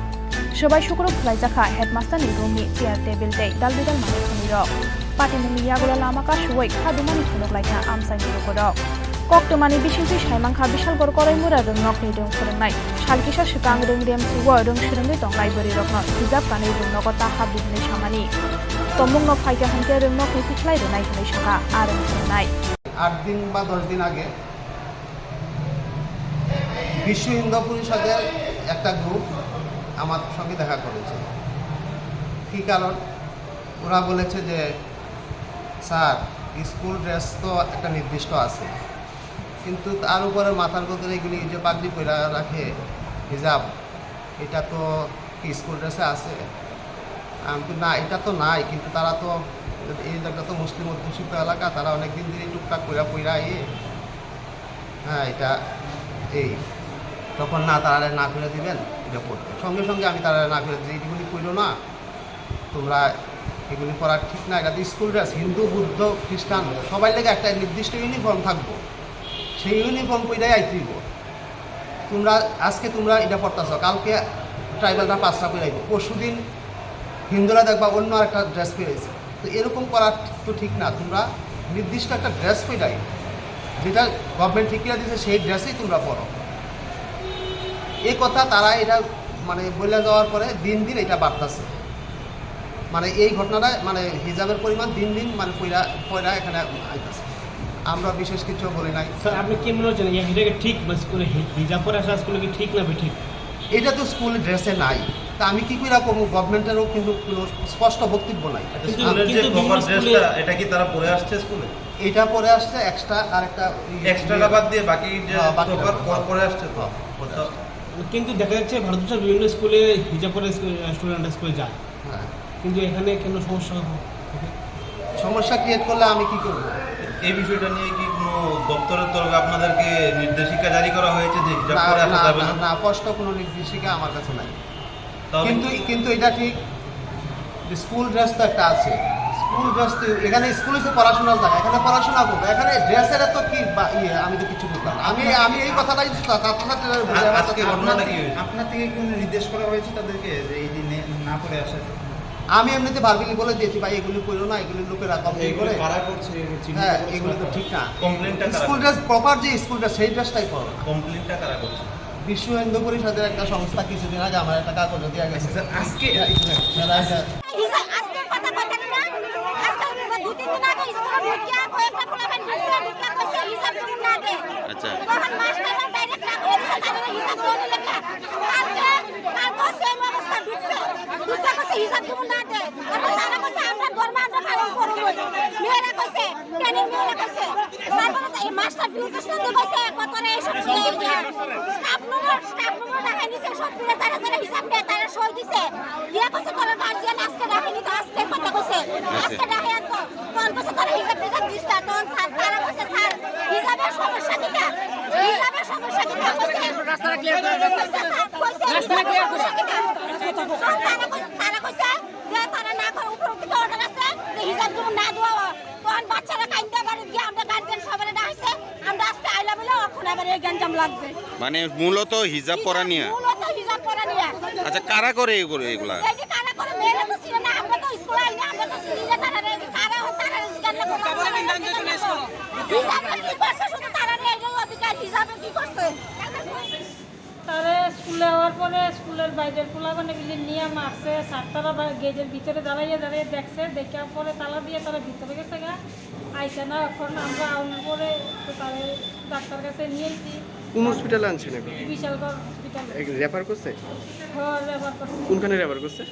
सबाय सुग्रुब खलायजाखा हेडमास्टारनि रुमनि चेयार टेबल तै दालबिदाल मानि खनिरक पाटिमुंनि यागोला लामा कासोय खादुमानि फुनुक लायखा आमसायनि रुगरक कक्टमानि बिसिंथि सायमांखा बिशालगड़ करैमुरा रोंनकनि रों फोरोंनाय सालकिसा सिगां रों रेम सुवो रों सोलोंङै दंलाय बोरै रकनो हिजाब कानै रोंनगता हाबदि हनै सामानि तमुंनो फायगा हनके रोंनकनि फिख्लाय रोनाय हनै साखा आरो फोरोंनाय 8 दिन বা 10 दिन আগে বিশ্ব হিন্দু পরিষদের একটা গ্রুপ আমার সঙ্গে দেখা করেছে। কী কারণ? ওরা বলেছে যে স্যার স্কুল ড্রেস তো একটা নির্দিষ্ট আছে, কিন্তু তার উপরে মাথার ভিতরে এগুলি যে পাগড়ি পরে রাখে হিজাব, এটা তো কি স্কুল ড্রেসে আছে? না, এটা তো নাই, কিন্তু তারা তো এই জায়গা তো মুসলিম অধ্যুষিত এলাকা, তারা অনেকদিন ধরে টুকটাক পইরা হ্যাঁ এটা এই তখন না তারা না করে দিবেন এটা পড়তে। সঙ্গে সঙ্গে আমি তারা না করে দিই, এগুলি কইল না, তোমরা এগুলি করার ঠিক না, এটা তো স্কুল ড্রেস, হিন্দু বুদ্ধ খ্রিস্টান সবাই লেগে একটা নির্দিষ্ট ইউনিফর্ম থাকবো, সেই ইউনিফর্ম পইরাই আইতেইব। তোমরা এটা পড়তেছ, কালকে ট্রাইবালরা 5টা পইরাইব, পরশু দিন হিন্দুরা দেখবা অন্য একটা ড্রেস পরেছে। তো এরকম করা তো ঠিক না, তোমরা নির্দিষ্ট একটা ড্রেস পইরাই, যেটা গভর্নমেন্ট ঠিক করে দিয়েছে সেই ড্রেসেই তোমরা পড়ো। এই কথা তারা এটা মানে বলে যাওয়ার পরে দিন দিন এটা বাড়তেছে, মানে এই ঘটনাটা মানে হিজাবের পরিমাণ দিন দিন মানে পয়রা এখানে আইতেছে। আমরা বিশেষ কিছু বলি নাই। স্যার আপনি কি মনে হচ্ছেন এটাকে ঠিক স্কুলে হিজাব পরে আসা স্কুলে কি ঠিক না ঠিক? এটা তো স্কুল ড্রেসে নাই, তা আমি কি করে করবো? গভর্নমেন্টেরও কিন্তু কোনো স্পষ্ট বক্তব্য নাই। এটা কি তারা পরে আসছে স্কুলে? এটা পরে আসছে এক্সট্রা, আর একটা এক্সট্রাটা বাদ দিয়ে বাকি পরে আসছে তো। কিন্তু দেখা যাচ্ছে ভারতবর্ষের বিভিন্ন স্কুলে হিজাব পরে স্টুডেন্টরা স্কুলে যায়, কিন্তু এখানে কেন সমস্যা ক্রিয়েট করলে আমি কি করব? এই বিষয়টা নিয়ে কি কোনো দপ্তরের তরফে আপনাদেরকে নির্দেশিকা জারি করা হয়েছে যে হিজাব পরে আসা যাবে না? না, স্পষ্ট কোনো নির্দেশিকা আমার কাছে নাই। কিন্তু এটা ঠিক, স্কুল ড্রেস তো একটা আছে, স্কুল ড্রেস তো এখানে স্কুল হচ্ছে পড়াশোনার জায়গা, এখানে পড়াশোনা করবো, এখানে ড্রেসের তো কি আমি তো কিছু বুঝলাম। আমি এই কথাটাই আপনার থেকে কোনো নির্দেশ করা হয়েছে তাদেরকে যে এই দিনে না পড়ে আসে? আমি এমনিতে বারবিলি বলে দিয়েছি, ভাই এগুলি করো না, এগুলি লোকেরা কমপ্লেন করে। হ্যাঁ, এগুলি তো ঠিক না। স্কুল ড্রেস প্রপার যে স্কুল ড্রেস সেই ড্রেসটাই করো। কমপ্লেনটা কারা করছে? বিশ্ব হিন্দু পরিষদের একটা সংস্থা কিছুদিন আগে আমার একটা কাগজ দেওয়া গেছে। আজকে আচ্ছা মানে মূলত হিজাব পরা নিয়ে আচ্ছা কারা করে এগুলা তারা স্কুলে হওয়ার পরে স্কুলের বাইরের পোলাপানে নিয়ে মারছে স্যার তারা গেটের ভিতরে দাঁড়াইয়ে দেখছে দেখার পরে তালা দিয়ে তারা ভিতরে গেছে গা আইসে না এখন আমরা আউনের পরে তাদের ডাক্তার কাছে নিয়েছি। কোন হসপিটালে আনছেন এখন? বিশালগড় হসপিটালে। রেফার করছে? হ্যাঁ রেফার করছে। কোনখানে রেফার করছে?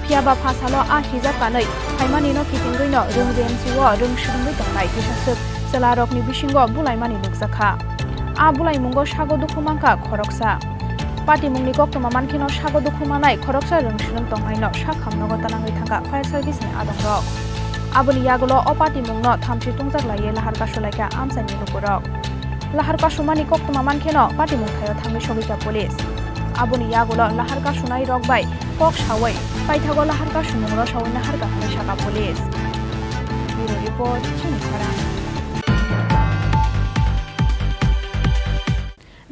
Piaba pasalo a hijab kanai haimani no fitingoi no rungden siwo rung shungoi tongnai kisasuk selarok ni bisingo bulaimani nukjakha a bulaimungo sago dukhumangka khoroksa pati mungni koktoma mankino sago dukhumanai khoroksa rung shung tongnai no sakhamnogo tanangoi thangka fire service ni adongrok aboni yagulo o pati mungno thamsi tungjak laiye lahar kasulaika amsani nukurok lahar kasumani koktoma mankino pati mungthayo thangmi sogika police aboni yagulo lahar kasunai rokbai kok sawai paithago lahar kasumungro sawai lahar kahani saka police bureau report Chini Khorang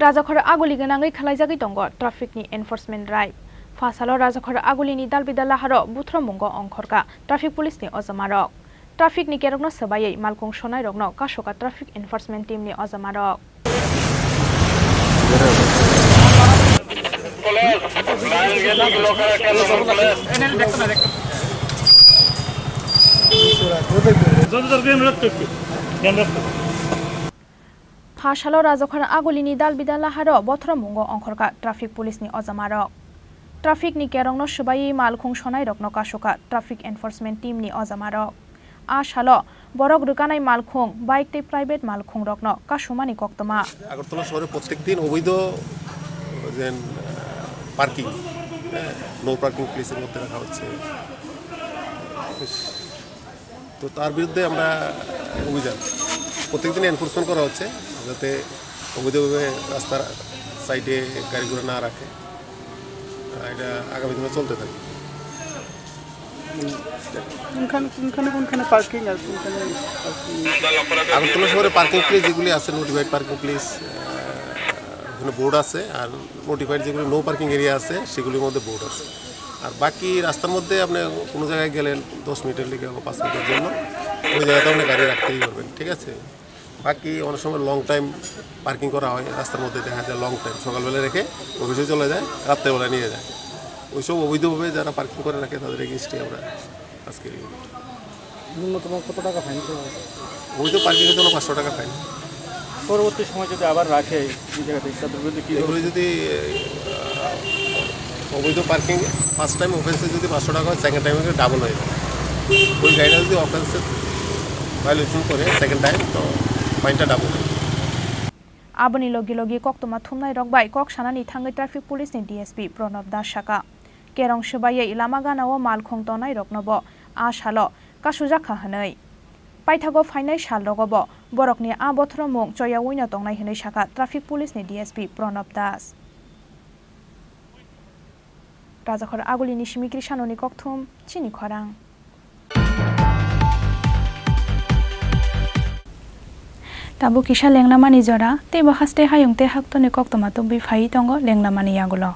Rajakhor aguli ganangai khalaijagoi tongo traffic ni enforcement drive fasalo Rajakhor aguli ni dalbidal laharo buthromungo ongkhorka traffic police ni ojamarok traffic ni kerokno sabayai malkung sonai rokno kasoka traffic enforcement team ni ojamarok Phasalo Rajakhor agulini dalbidal laharo bothromungo ongkhorka traffic police ni ojamarok traffic ni kerongno subai malkhung sonai rokno kasoka traffic enforcement team ni ojamarok ashalo borok rukanai malkhung bike te private malkhung rokno kasumani koktoma Agartala শহরে প্রত্যেকদিন অবৈধ যেন parking no parking প্লেসের মধ্যে রাখা হচ্ছে তো তার বিরুদ্ধে আমরা অভিযান প্রত্যেকদিন এনফোর্সমেন্ট করা হচ্ছে যাতে অবৈধভাবে রাস্তার সাইডে গাড়িগুলো না রাখে এটা আগামী দিনে চলতে থাকে আগরতলা শহরে পার্কিং প্লেস যেগুলি আছে নোটিফাইড পার্কিং প্লেস বোর্ড আছে আর নোটিফাইড যেগুলো নো পার্কিং এরিয়া আছে সেগুলির মধ্যে বোর্ড আছে আর বাকি রাস্তার মধ্যে আপনি কোনো জায়গায় গেলেন 10 মিনিটের লিগে বা 5 মিনিটের জন্য ওই জায়গাতে আপনি গাড়ি রাখতেই পারবেন ঠিক আছে বাকি অনেক সময় লং টাইম পার্কিং করা হয় রাস্তার মধ্যে দেখা যায় লং টাইম সকালবেলা রেখে অফিসে চলে যায় রাত্রেবেলা নিয়ে যায় ওইসব অবৈধভাবে যারা পার্কিং করে রাখে তাদের এগেইনস্টে আমরা আজকে ন্যূনতম কত টাকা ফাইন দেওয়া হবে? অবৈধ পার্কিংয়ের জন্য 500 টাকা ফাইন পরবর্তী সময় যদি আবার রাখে এই জায়গাতে তাদের বিরুদ্ধে কি এগুলো যদি অবৈধ পার্কিং ফার্স্ট টাইম অফেন্সে যদি 500 টাকা হয় সেকেন্ড টাইমে ডাবল হয়ে যায় ওই গাড়িটা যদি অফেন্সে ভায়োলেশন করে সেকেন্ড টাইম তো ফাইনটা double aboni logi logi koktoma thumnai rokbai kok sanani thangai traffic police ni DSP Pranab Das Saka kerong subayai lama ganao malkhong tonai roknobo ashalo kasujakha hanai paithago fainai sal rogobo borokni a bothromung choya oina tongnai hinai Saka traffic police ni DSP Pranab Das Rajakhor aguli ni simikri sanoni kokthum Chini Khorang Tabu kisha lenglamani jora te bahaste hayungte haktone koktoma to bi phai tongo lenglamani yagulo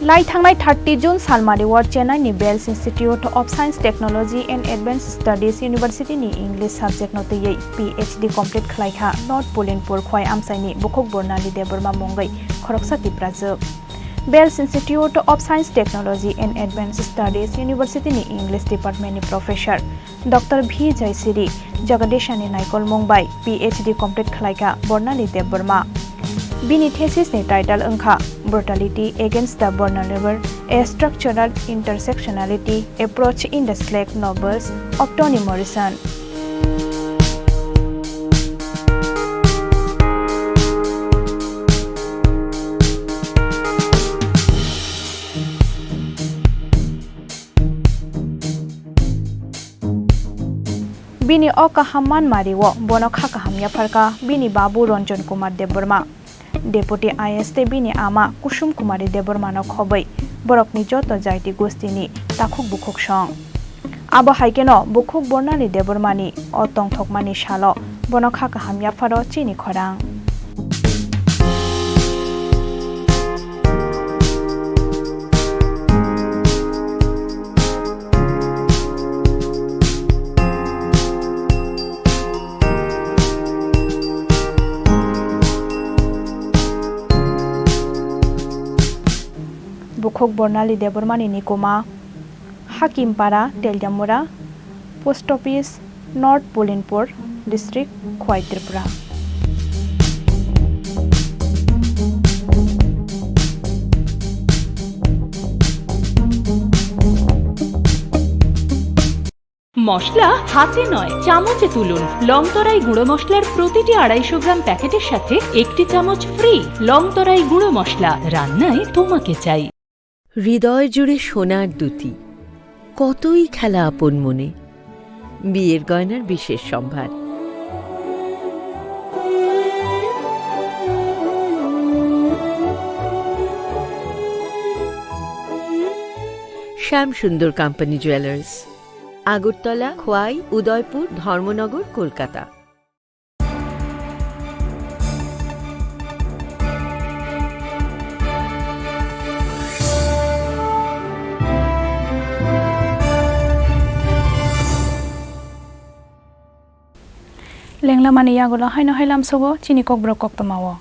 लाई थांनाय 30 June सालमारि वार चेन्नाईनि Vels institute of science technology and advance studies university नि English subject नोतयै PhD complete खलाइखा north Pulinpur खय आमसाइनि बुखक बर्नाली देबरमा मंगै खरकसाति प्राजोब Vels institute of science technology and advance studies university नि इंग्लिश डिपार्टमेंट नि प्रोफेसर डॉक्टर V जयसिरी जगदीशानि नायकल मंगबाय PhD कंप्लीट खलाइखा बर्नाली देबरमा बिनि thesis नि टाइटल अंखा brutality against the vulnerable a structural intersectionality approach in the slack novels of Toni Morrison बिनि अकाहामान मारिवो बनो खाकाहामया फरका बिनि बाबू रंजन कुमार देबबर्मा डेपुटी आईएसटी बिनि आमा कुसुम कुमारी देबबर्मानो खबै बरकनि जत जायति गोष्ठीनि ताखुक बुखुक सं आबो हाइकेनो बुखुक बर्नाली देबबर्मानि अतंग थकमानि सालो बनो खाकाहामया फरो चिनि खरां बुखक बर्नाली देबबर्मानि निकुमा Hakimpara Teliamura post office north Pulinpur district खय त्रिपुरा মশলা হাতে নয় চামচে তুলুন লংতরাই গুঁড়ো মশলার প্রতিটি 250 গ্রাম প্যাকেটের সাথে একটি চামচ ফ্রি লংতরাই গুঁড়ো মশলা রান্নায় তোমাকে চাই হৃদয় জুড়ে সোনার দুটি কতই খেলা আপন মনে বিয়ের গয়নার বিশেষ সম্ভার শ্যাম সুন্দর কোম্পানি জুয়েলার্স আগরতলা খোয়াই উদয়পুর ধর্মনগর কলকাতা लेंलामानि यागुला हायनो हायलाम सगो चिनि kokborok koktamawo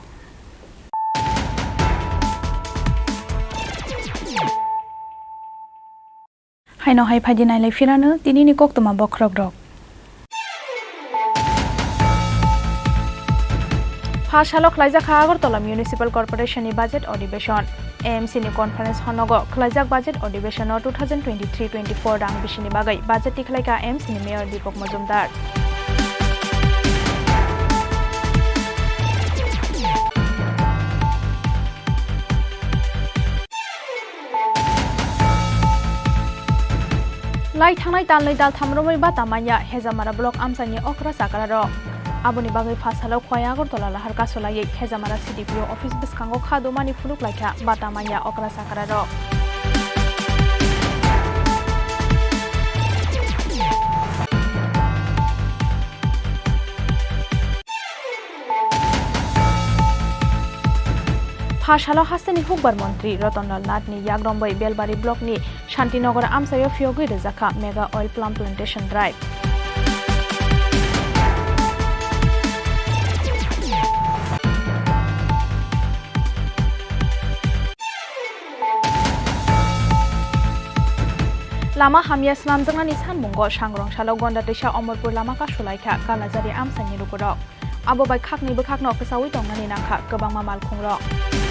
हायनो हाय फायदि नायलाय फिरानो दिनैनि koktama बख्रक रक फासालो खलाइजाखा आगरतला म्युनिसिपल कर्पोरेशननि बाजेट अधिवेशन AMC नि कन्फारेन्स हनगो खलाइजाक बाजेट अधिवेशन 2023-24 रां बिसिनि बागै बाजेट तिखलाइका AMC नि मेयर दीपक मजुमदार लाई थांनाय दालनै दाल थामरोमै बा तामाया हेजामारा ब्लक आमसानि अक्रा साकारा आबोनि बागै फासालाव खया आगरतला लाहार कासलायै हेजामारा CDPO अफिस बिसखांगो खादोमानि फुलुक लायखा बा तामाया अक्रा साकारा फासालाव हास्तानि हुकबार मन्त्री रतनलाल नाथनि याग्रम्बै बेलबारि ब्लकनि शान्तिनगर आमसायाव फियोगै रोजाखा mega oil palm plantation drive Lama हामिया स्लामजोंनानि सानमुंगो सांग्रंसालाव गन्दादैसा Amarpur Lama कासुलायखा कालाजारि आमसानि रुगुरक आबोबाय खाकनिबो खाकनो फोसावै दंनानि नाखा गोबां मामाल खुंरक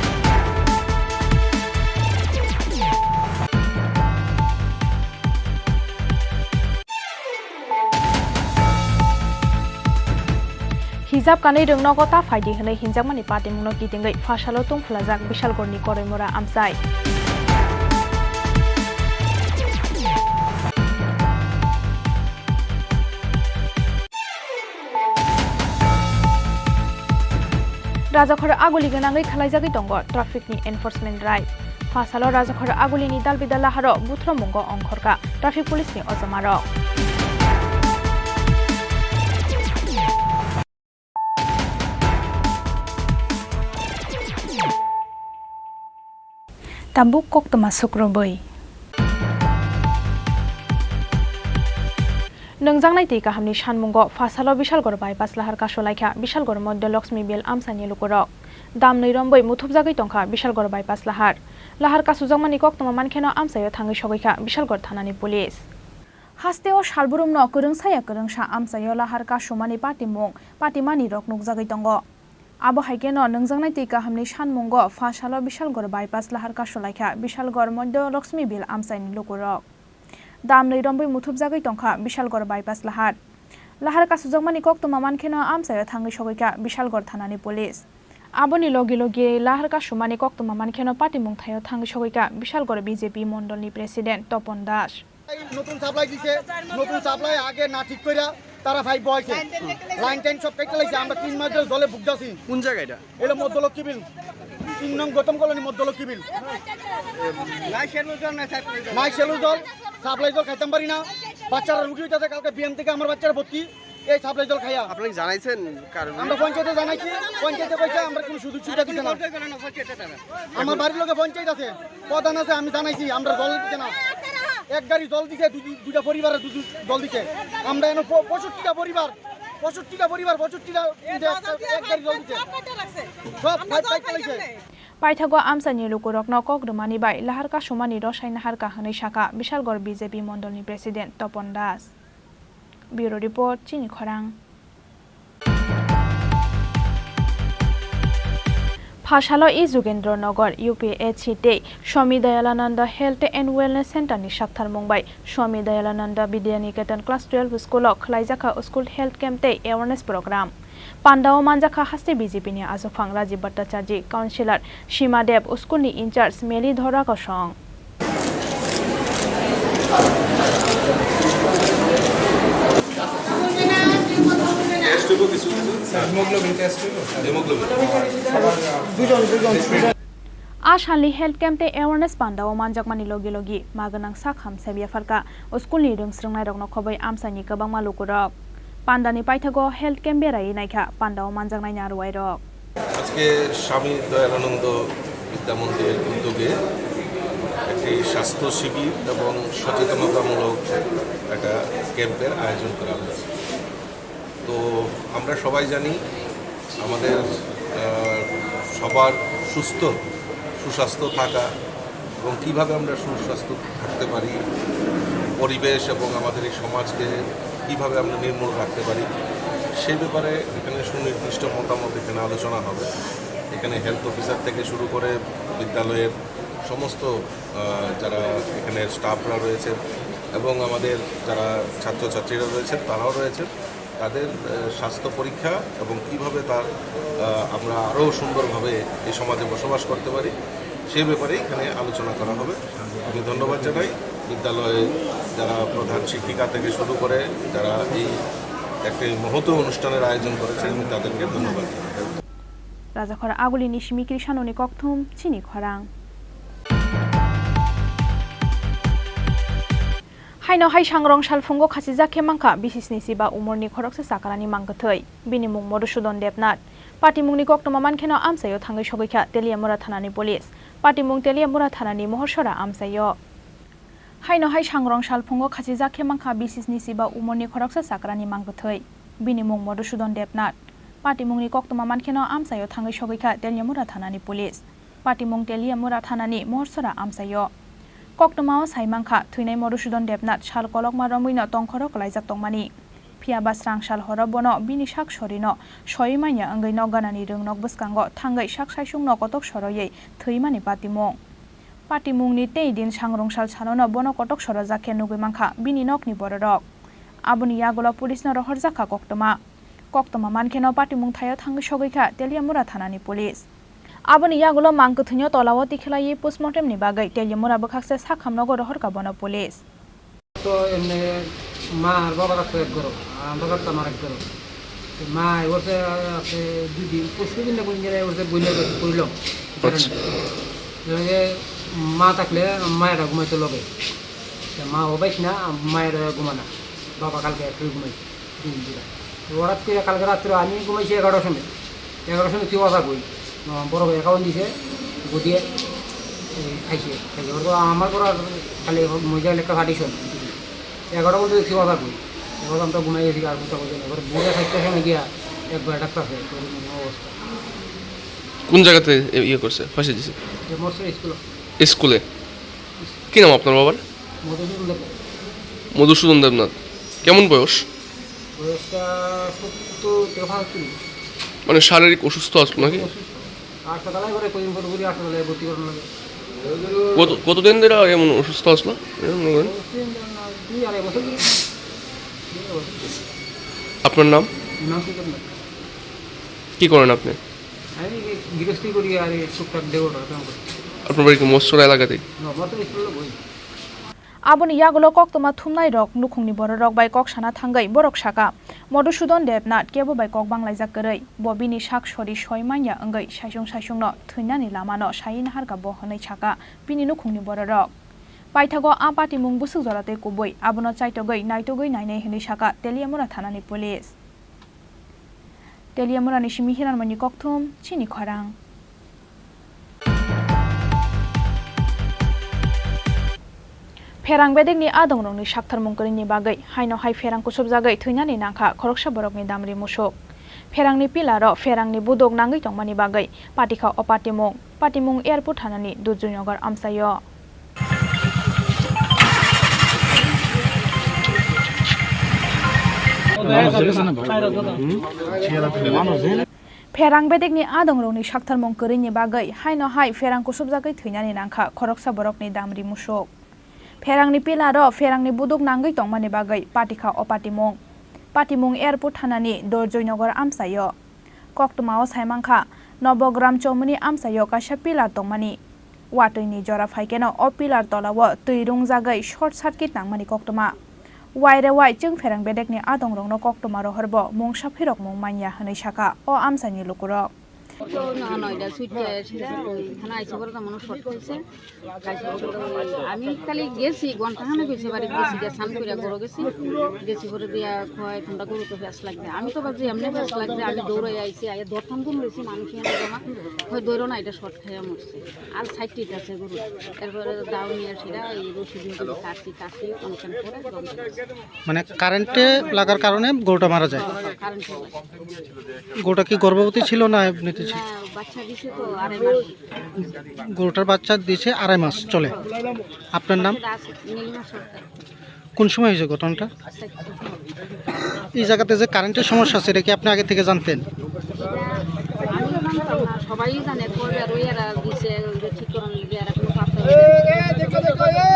हिजाब कानै रोंनगो ताफायदि हनै हिनजावमानि पार्टिमुनो गिदिङै फासालो तंफुलाजाक बिशालगड़नि करैमुरा आमसाय राजाखर आगुलि गोनाङै खालायजागै दङ ट्राफिकनि एनफोर्समेन्ट ड्राइभ फासालो राजाखर आगुलिनि दालबिदाला हारो बुथ्र मंग अंखरका ट्राफिक पुलिसनि अजमारक tabuk kok tama sukroboi nongjangnai tei kahamni sanmungo fasalo Bishalgor bypass lahar kasolaikha Bishalgor modde Lakshmi Bel amsani lukurok damnoi romboi muthubjagoi tongkha Bishalgor bypass lahar kasujangmani kok tama mankheno amsayo thangai sogoikha Bishalgor thanani police hasteo salburumno korungsaya korungsa amsayo lahar kasumani patimani rok nukjagoi tongo abo haikeno nongjangnai tei kahamni sanmungo fasalo Bishalgor bypass lahar kasolaikha Bishalgor modde Lakshmi Bel amsani lukurok damnoi romboi muthubjagoi tongkha Bishalgor bypass lahar kasujangmani kok tama mankheno amsayo thangai sogoikha Bishalgor thanani police aboni logi logi lahar kasumani kok tama mankheno patimung thayo thangai sogoikha Bishalgor BJP মণ্ডলনি president Tapan Das নতুন supply দিছে নতুন supply আগে না ঠিক কইরা তারা ভাই বয়ছে লাইন টাইন সব কেটে লাইছে আমরা 3 মাস ধরে জলে ভুগতাছি কোন জায়গা এটা এটা মধ্যলক্ষ্মী বিল 3 নং গৌতম কলোনি মধ্যলক্ষ্মী বিল নাই সেলু জল সাপ্লাই জল খাইতাম পারি না বাচ্চারা রুগী হইতাছে কালকে বিএম থেকে আমার বাচ্চারা ভর্তি এই সাপ্লাই জল খাইয়া আপনি জানাইছেন কারণ আমরা পঞ্চায়েতে জানাইছি পঞ্চায়েতে কইছে আমরা কোনো সুযোগ সুবিধা দিতে না আমার বাড়ির লোকে পঞ্চায়েত আছে প্রধান আছে আমি জানাইছি আমরা জল দিতে না এক গাড়ি জল দিছে দুইটা পরিবারের জল দিছে আমরা এনে 65টা পরিবার 65টা এক গাড়ি জল দিছে সব ফাইট চালাইছে পাইথাগো আমসানি লুকুরকনো কগ্রমানি বাই lahar kasumani rosai nahar kahani shaka Bishalgor BJP মণ্ডলনি president Tapan Das bureau report চিনি খরাং ফাশালো ই যোগেন্দ্রনগর UPHCতে Swami Dayalananda health and wellness সেন্টারনি সাকথার মুম্বাই স্বামী দয়ালানন্দ বিদ্যানিকেতন ক্লাস 12 স্কুল খলাইজাখা স্কুল হেলথ ক্যাম্পতে অ্যাওয়ারনেস প্রোগ্রাম পান্ডাও মানজাখা হাস্তে BJP ni আজফাং রাজীব ভট্টাচার্য কাউন্সিলর সীমা দেব স্কুলনি ইনচার্জ মেলি ধরা কসং आशालनि हेल्थ कैम्पते अवेयरनेस पान्डाव मानजाकमानि लोगी लोगी मागनां साखाम सेबिया फारका स्कुलनि रोंस्रोंनाय रगनो खबै आमसानि गोबां मालुकुरक पान्डानि पाइथागो हेल्थ कैम्प बेरायै नायखा पान्डाव मानजाकनाय नारुवाय रक আজকে স্বামী দয়ালানন্দ বিদ্যা মন্দিরের উদ্যোগে একটি স্বাস্থ্য শিবির এবং সচেতনতামূলক একটা ক্যাম্পের আয়োজন করা হয়েছে তো আমরা সবাই জানি আমাদের সবার সুস্বাস্থ্য থাকা এবং কীভাবে আমরা সুস্বাস্থ্য থাকতে পারি পরিবেশ এবং আমাদের এই সমাজকে কীভাবে আমরা নির্মূল রাখতে পারি সেই ব্যাপারে এখানে সুনির্দিষ্ট মতামত এখানে আলোচনা হবে এখানে হেলথ অফিসার থেকে শুরু করে বিদ্যালয়ের সমস্ত যারা এখানে স্টাফরা রয়েছেন এবং আমাদের যারা ছাত্রছাত্রীরা রয়েছেন তারাও রয়েছেন তাদের স্বাস্থ্য পরীক্ষা এবং কিভাবে তার আমরা আরও সুন্দরভাবে এই সমাজে বসবাস করতে পারি সেই ব্যাপারে এখানে আলোচনা করা হবে আমি ধন্যবাদ জানাই বিদ্যালয়ে যারা প্রধান শিক্ষিকা থেকে শুরু করে যারা এই একটি মহৎ অনুষ্ঠানের আয়োজন করেছেন আমি তাদেরকে ধন্যবাদ জানাই রাজাখর আগুলি নিশমি কৃষাননি ককথুম চিনি খরাং হাইনো হাই সাংরং সালফুঙ্গো খাসিজা খেমাংখা বিসিসনি সিবা উমরনি খরকসে সাকারানি মাংগথৈ বিনিমুং মধুসূদন দেবনাথ পাটিমুংনি কক্তমা মানখেনো আমসাयो थांगै सगैखा तेलियामुरा थानानि पुलिस पाटिमुं तेलियामुरा थानानि महरसरा आमसायो हाइनो हाइ सांग्रं सालफुंगो खासिजा खेमांखा बिसिसनि सिबा उमरनि खरकसे साकरानि मांगथै बिनिमुं मधुसूदन देबनाथ पाटिमुंनि कक्तमा मानखेनो आमसायो थांगै सगैखा तेलियामुरा थानानि पुलिस पाटिमुं तेलियामुरा थानानि महरसरा आमसायो कक्तमाओ साइमांखा थैनाय मधुसूदन देबनाथ साल कलकमा रमैनो तंखरक लाइजाक तंमानि फियाबा स्रां साल हरबनो बिनि साक सरिनो सयमानिया अंगै नगानानि रोंनक बसकांगो थांगै साक साइसुंनो कतक सरयै थैमानि पाटिमुंनि तेई दिन सांग्रं साल साननो बनो कतक सर जाखे नुगै मांखा बिनि नकनि बररक आबनि यागुला पुलिसनो रहर जाखा कक्तमा मानखेनो पाटिमुं थायो थांगै सगैखा तेलियामुरा थानानि पुलिस आबनि यागुला मांगथुनियो तलाव तिखलायै पोस्टमर्टेमनि बागै तेलियामुरा बखाकसे साखामनगो रहरका बनो पुलिस तो एमने মা আর বাবার একটা এক করো আমরা একটা আমার এক করো মা এবারে আছে দুদিন পরশু দিন না কোন জায়গায় এবারে বইলে কইলাম মা থাকলে মায়ের ঘুমাইতে লগে মা হবাইছ না মায়ের ঘুমানা বাবা কালকে একটু ঘুমাইছে হঠাৎ করে কালকে রাত্রে আমি ঘুমাইছি 11টার সময় তুই বাসা কই বড় ভাই অ্যাকাউন্ট দিছে গদিয়ে খাইছে খাইছে ওর আমার পর খালি মজা লেখা ফাটিছিল 11টার মধ্যে দেখছি কথা কই এবার আমরা ঘুমাই গেছি আর কথা বলছি এবার বুড়ে খাইতে সময় গিয়া একবার ডাক্তার অবস্থা কোন জায়গাতে ইয়ে করছে ফাঁসি দিছে স্কুলে কি নাম আপনার বাবার মধুসূদন দেবনাথ কেমন বয়স মানে শারীরিক অসুস্থ আসলো নাকি কতদিন ধরে এমন অসুস্থ আসলো আপনার নাম কি করেন আপনি আপনার বাড়ি কি মৎস্যরা এলাকাতেই Aboni yagulo kok toma thumnai rok nukhungni boro rok bai kok sana thangai borok saka Modusudon Debnath kebo bai kok banglai jakorei bobini sak sori soimanya angai saisung no thuinani lama no sain harka bo honai saka bini nukhungni boro rok Paithago apati mung busuk jorate kuboi abono chaitogoi naitogoi nainai hinai saka Teliamura thanani police Teliamura ni simi hiran mani kokthum Chini Khorang Ferang bedegni adongrongni sakthar mungkorini bagai haino hai ferang kusub jagai thuinani nangkha khoroksa borokni damri musuk ferangni pilaro ferangni budok nangai tongmani bagai patikha patimung airport thanani Dujuynagar amsayo Ferang bedegni adongrongni sakthar mungkorini bagai haino hai ferang kusub jagai thuinani nangkha khoroksa borokni damri musuk Ferangni pilaro ferangni buduk nangai tongmani bagai patikha patimung airport thanani Dujuynagar amsayo koktmao saimangkha Nobogram chomuni amsayo kaisa pilar tongmani watoini jora phaikeno o pilar tolawo tuirung jagai short circuit nangmani koktma waire wai chung ferang bedekni adongrongno koktma rohorbo mungsa phirok mungmanya hanai saka o amsani lukurok আমি খালি গেছি ঘন্টাখানে গেছি বাড়ি গেছি স্নান করে গরু গেছি করে দিয়া খয় ঠান্ডা গরু তো ফ্যাস লাগবে আমি তো ভাবছি এমনি ফ্যাস লাগবে আমি দৌড়ে আইছি আগে ধরতাম তো মরেছি মানুষ জমা হয় দৌড়ো না এটা শর্ট খাইয়া মরছে আর সাইড আছে গরু এরপরে দাও নিয়ে সেটা এই রসি দিয়ে কাটছি অনেকক্ষণ পরে মানে কারেন্টে লাগার কারণে গরুটা মারা যায় গরুটা কি গর্ভবতী ছিল না এমনিতে ছিল বাচ্চা দিছে তো 2.5 মাস গরুটার বাচ্চা দিছে 2.5 মাস চলে আপনার নাম কোন সময় হয়েছে ঘটনাটা এই জায়গাতে যে কারেন্টের সমস্যা আছে এটা কি আপনি আগে থেকে জানতেন সবাই জানে পরে আর ওইরা দিছে ঠিক করার লাগে আর কোনো পাত্র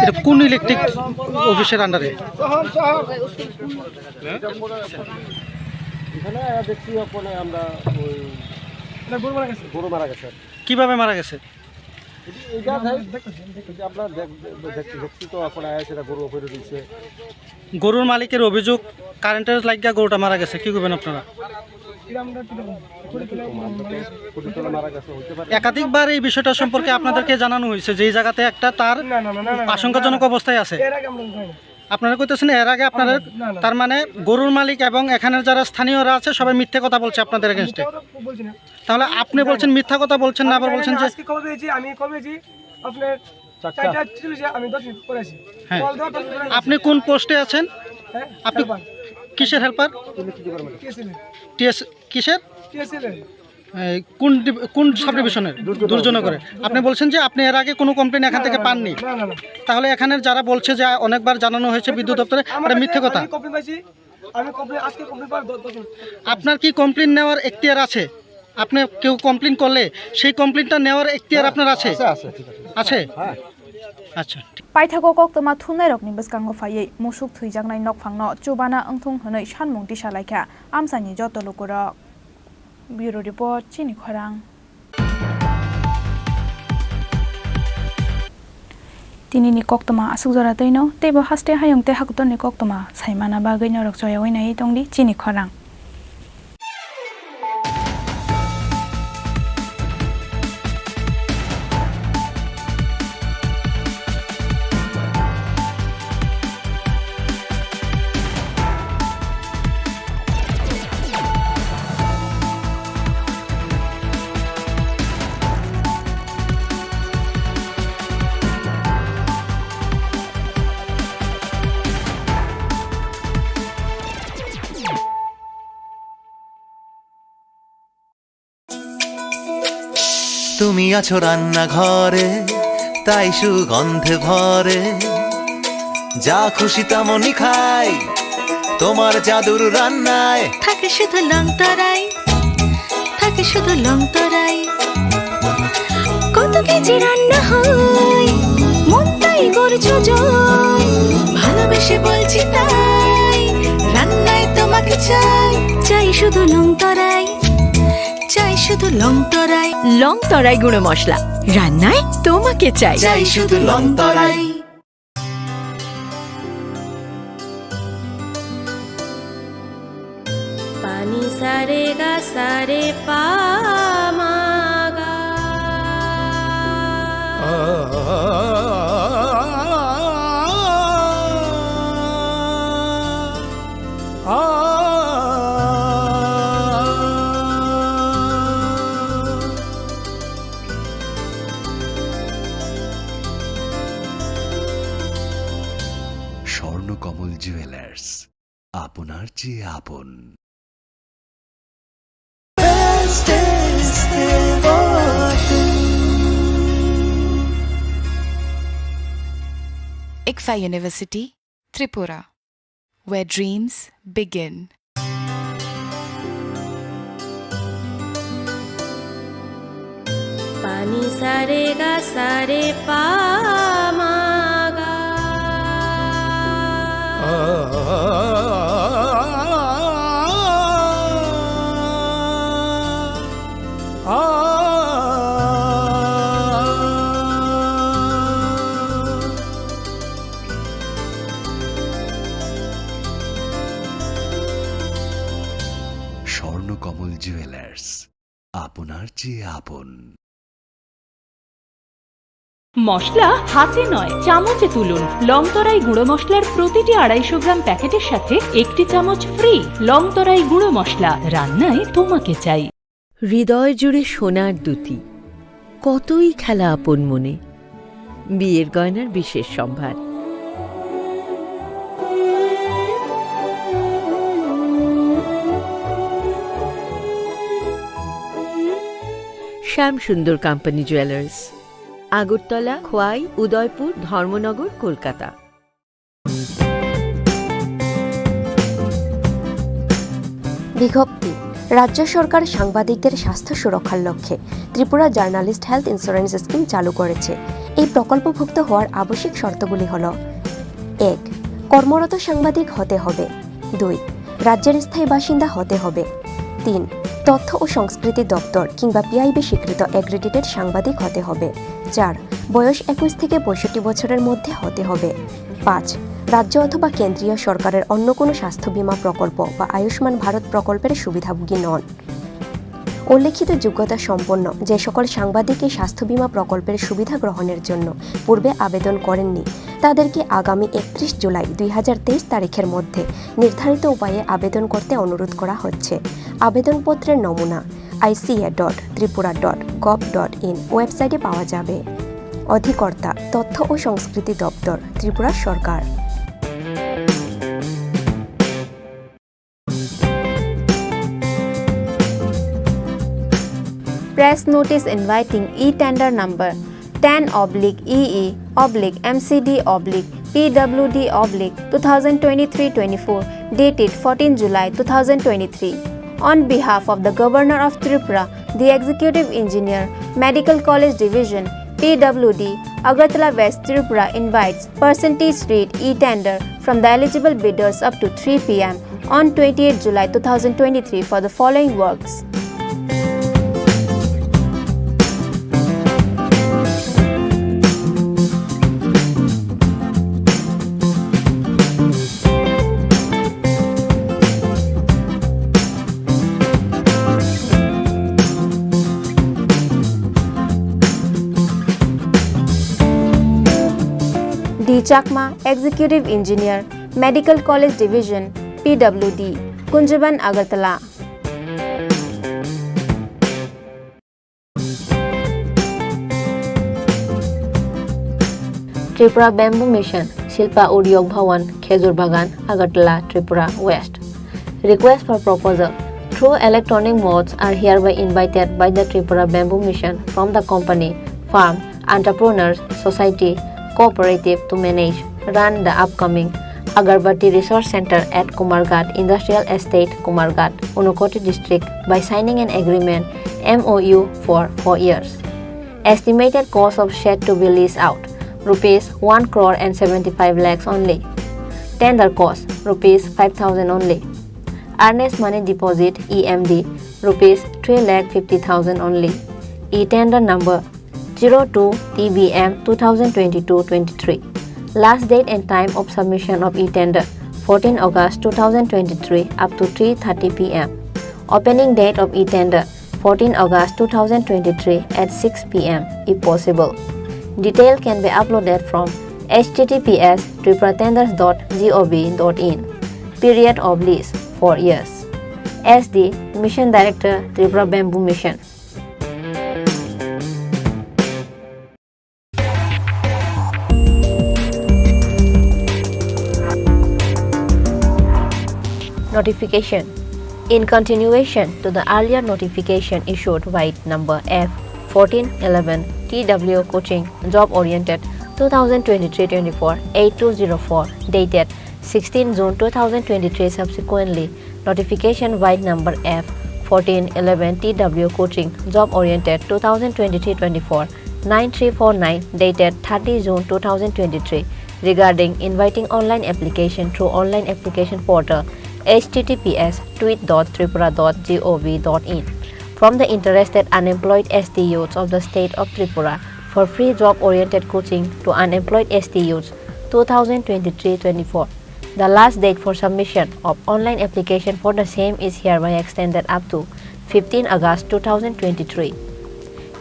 এটা কোন ইলেকট্রিক অফিসের আন্ডারে এখানে দেখছি ওখানে আমরা ওই গরু মারা গেছে কিভাবে মারা গেছে গরুর মালিকের অভিযোগ কারেন্টের লাগিয়া গরুটা মারা গেছে কি করবেন আপনারা একাধিকবার এই বিষয়টা সম্পর্কে আপনাদেরকে জানানো হয়েছে যে এই জায়গাতে একটা তার আশঙ্কাজনক অবস্থায় আছে আপনারা কইতেছেন এর আগে আপনারা তার মানে গরুর মালিক এবং এখানের যারা স্থানীয়রা আছে সবাই মিথ্যা কথা বলছে আপনাদের এগেইনস্টে তাহলে আপনি বলছেন মিথ্যা কথা বলছেন না আবার বলছেন যে আজকে কবে পেয়েছি আমি আপনার 4টা ছিল আমি 10 মিনিট পরে আসি হ্যাঁ আপনি কোন পোস্টে আছেন আপনি কিসের হেল্পার টিএস কিসের কোন সাব ডিভিশনের দুর্জনগরে আপনি বলছেন যে আপনি এর আগে কোনো কমপ্লেন এখান থেকে পাননি তাহলে এখানের যারা বলছে যে অনেকবার জানানো হয়েছে বিদ্যুৎ দপ্তরে এটা মিথ্যে কথা আপনার কি কমপ্লেন নেওয়ার এখতিয়ার আছে আপনি কেউ কমপ্লেন করলে সেই কমপ্লেনটা নেওয়ার এখতিয়ার আপনার আছে আছে আচ্ছা Paithago koktoma thunai rokni bwskango phaiyi musuk thuijaknai nokphangno chubana angthung hwnoi sanmung tisalaikha amsani joto lukurok Bureau Report Chini Khorang Tinini koktoma asukjora teino tebo haste hayongte hakutoni koktoma saimana bagui norok joyawai nai tongdi Chini Khorang তুমি আছো রান্নাঘরে, তাই সুগন্ধে ভরে। যা খুশি তেমনই খাই, তোমার জাদুর রান্নায় থাকে শুধু লং তরাই, থাকে শুধু লং তরাই। কত কেজি রান্না হয়, মন তাই করছো জয়। ভালোবেসে বলছি তাই, রান্নায় তোমাকে চাই, চাই শুধু লং তরাই, চাই শুধু লং তরাই। লং তরাই গুঁড়ো মশলা, রান্নায় তোমাকে চাই, চাই শুধু লং তরাই। পানি সারে গা সারে পা মা গা। স্বর্ণকমল জুয়েলার্স, আপনার চেয়ে আপন। ICFA University, Tripura, where dreams begin. পানি সারে গা সারে পা মা গা। স্বর্ণকমল জুয়েলার্স, আপনার চেয়ে আপন। মশলা হাতে নয় চামচে তুলুন। লংতরাই গুঁড়ো মশলার প্রতিটি 250 গ্রাম প্যাকেটের সাথে 1টি চামচ ফ্রি। লংতরাই গুঁড়ো মশলা, রান্নায় তোমাকে চাই। হৃদয় জুড়ে সোনার দুটি, কতই খেলা আপন মনে। বিয়ের গয়নার বিশেষ সম্ভার। Shyam Sundar company jewellers, Agartala, Khowai, Udaipur, Dharmanagar, Kolkata. বিজ্ঞপ্তি: রাজ্য সরকার সাংবাদিকদের স্বাস্থ্য সুরক্ষার লক্ষ্যে Tripura journalist health insurance scheme চালু করেছে। এই প্রকল্পভুক্ত হওয়ার আবশ্যিক শর্তগুলি হল: 1. কর্মরত সাংবাদিক হতে হবে। 2. রাজ্যের স্থায়ী বাসিন্দা হতে হবে। 3. তথ্য ও সংস্কৃতি দপ্তর কিংবা পিআইবি স্বীকৃত এগ্রিডিটেড সাংবাদিক হতে হবে। 4. বয়স 21 থেকে 65 বছরের মধ্যে হতে হবে। 5. রাজ্য অথবা কেন্দ্রীয় সরকারের অন্য কোনো স্বাস্থ্য বীমা প্রকল্প বা আয়ুষ্মান ভারত প্রকল্পের সুবিধাভোগী নন। উল্লেখিত যোগ্যতা সম্পন্ন যে সকল সাংবাদিক এই স্বাস্থ্য বীমা প্রকল্পের সুবিধা গ্রহণের জন্য পূর্বে আবেদন করেননি, তাদেরকে আগামী 31 জুলাই 2023 তারিখের মধ্যে নির্ধারিত উপায়ে আবেদন করতে অনুরোধ করা হচ্ছে। আবেদনপত্রের নমুনা ica.tripura.gov.in ওয়েবসাইটে পাওয়া যাবে। অধিকর্তা: তথ্য ও সংস্কৃতি দপ্তর, ত্রিপুরা সরকার। Press notice inviting e-tender number 10/EE/MCD/PWD/2023-24 dated 14 July 2023. On behalf of the Governor of Tripura, the Executive Engineer, Medical College Division, PWD, Agartala West, Tripura invites percentage rate e-tender from the eligible bidders up to 3 p.m. on 28 July 2023 for the following works. D. Chakma, Executive Engineer, Medical College Division, PWD, Kunjaban, Agartala. Tripura Bamboo Mission, Shilpa Udyog Bhawan, Khezur Bagan, Agartala, Tripura West. Request for proposal: through electronic modes are hereby invited by the Tripura Bamboo Mission from the company, farm, entrepreneurs, society, cooperative to manage, run the upcoming Agarbatti Resource Center at Kumarghat Industrial Estate, Kumarghat, Unakoti District by signing an agreement MOU for 4 years. Estimated cost of shed to be leased out, rupees 1 crore and 75 lakhs only. Tender cost, rupees 5,000 only. Earnest money deposit EMD, rupees 3,50,000 only. E-tender number 02 TBM 2022-23. Last date and time of submission of e-tender 14 August 2023 up to 3:30 p.m. Opening date of e-tender 14 August 2023 at 6 p.m. if possible. Detail can be uploaded from https://tripuratenders.gov.in. Period of lease 4 years. SD Mission Director, Tripura Bamboo Mission. Notification. In continuation to the earlier notification issued by number F1411 TW Coaching Job Oriented 2023-24 8204 dated 16 June 2023, subsequently notification by number F1411 TW Coaching Job Oriented 2023-24 9349 dated 30 June 2023 regarding inviting online application through online application portal https://tweet.tripura.gov.in from the interested unemployed ST youths of the state of Tripura for free job-oriented coaching to unemployed ST youths 2023-24. The last date for submission of online application for the same is hereby extended up to 15 August 2023.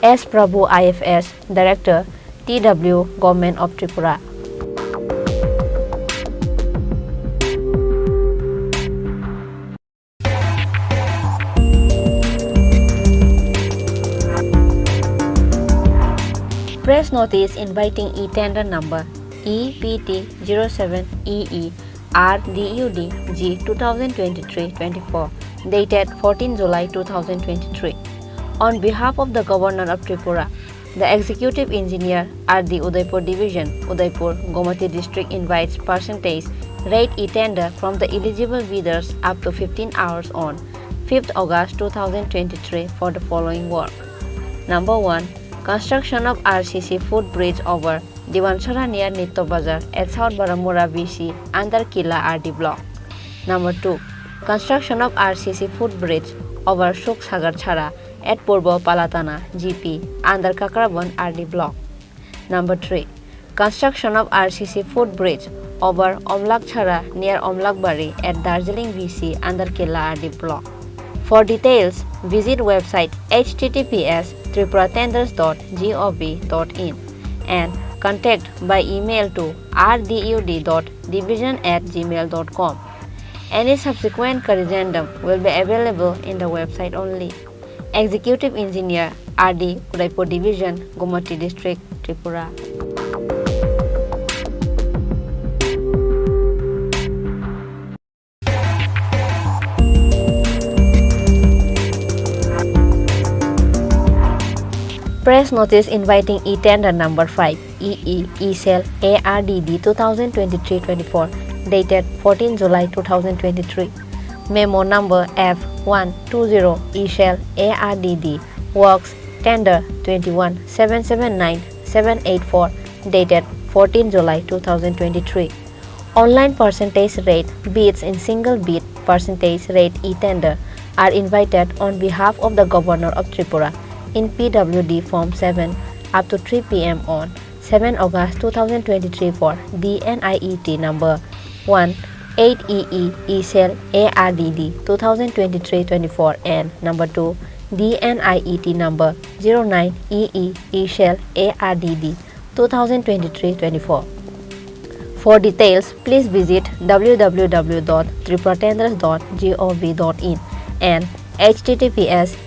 S. Prabhu IFS, Director, TW, Government of Tripura. Press notice inviting e-tender number EPT07EE RDUD G 2023-24 dated 14 July 2023. On behalf of the Governor of Tripura, the Executive Engineer RD Udaipur Division, Udaipur, Gomati District invites percentage rate e-tender from the eligible bidders up to 15 hours on 5th August 2023 for the following work. Number 1. Construction of RCC footbridge over Diwansara near Nitto Bazar at South Baramura BC under Kila RD block. Number 2. Construction of RCC footbridge over Shuk Sagar Chhara at Purbo Palatana GP under Kakraban RD block. Number 3. Construction of RCC footbridge over Omlak Chhara near Omlakbari at Darjeeling BC under Kila RD block. For details, visit website https://tripuratenders.gov.in and contact by email to rdud.division@gmail.com. Any subsequent corrigendum will be available in the website only. Executive Engineer RD Udaipur Division, Gomati District, Tripura. Press notice inviting e-tender number 5 EE E-Cell ARDD 2023-24 dated 14 July 2023. Memo number F120 E-Cell ARDD Works Tender 21779784 dated 14 July 2023. Online percentage rate bids in single bid percentage rate e-tender are invited on behalf of the Governor of Tripura in PWD Form 7 up to 3 p.m. on 7 August 2023 for DNIET number 18EE E-Cell ARDD 2023-24 and number 2 DNIET number 09EE E-Cell ARDD 2023-24. For details, please visit www.tripuratenders.gov.in and https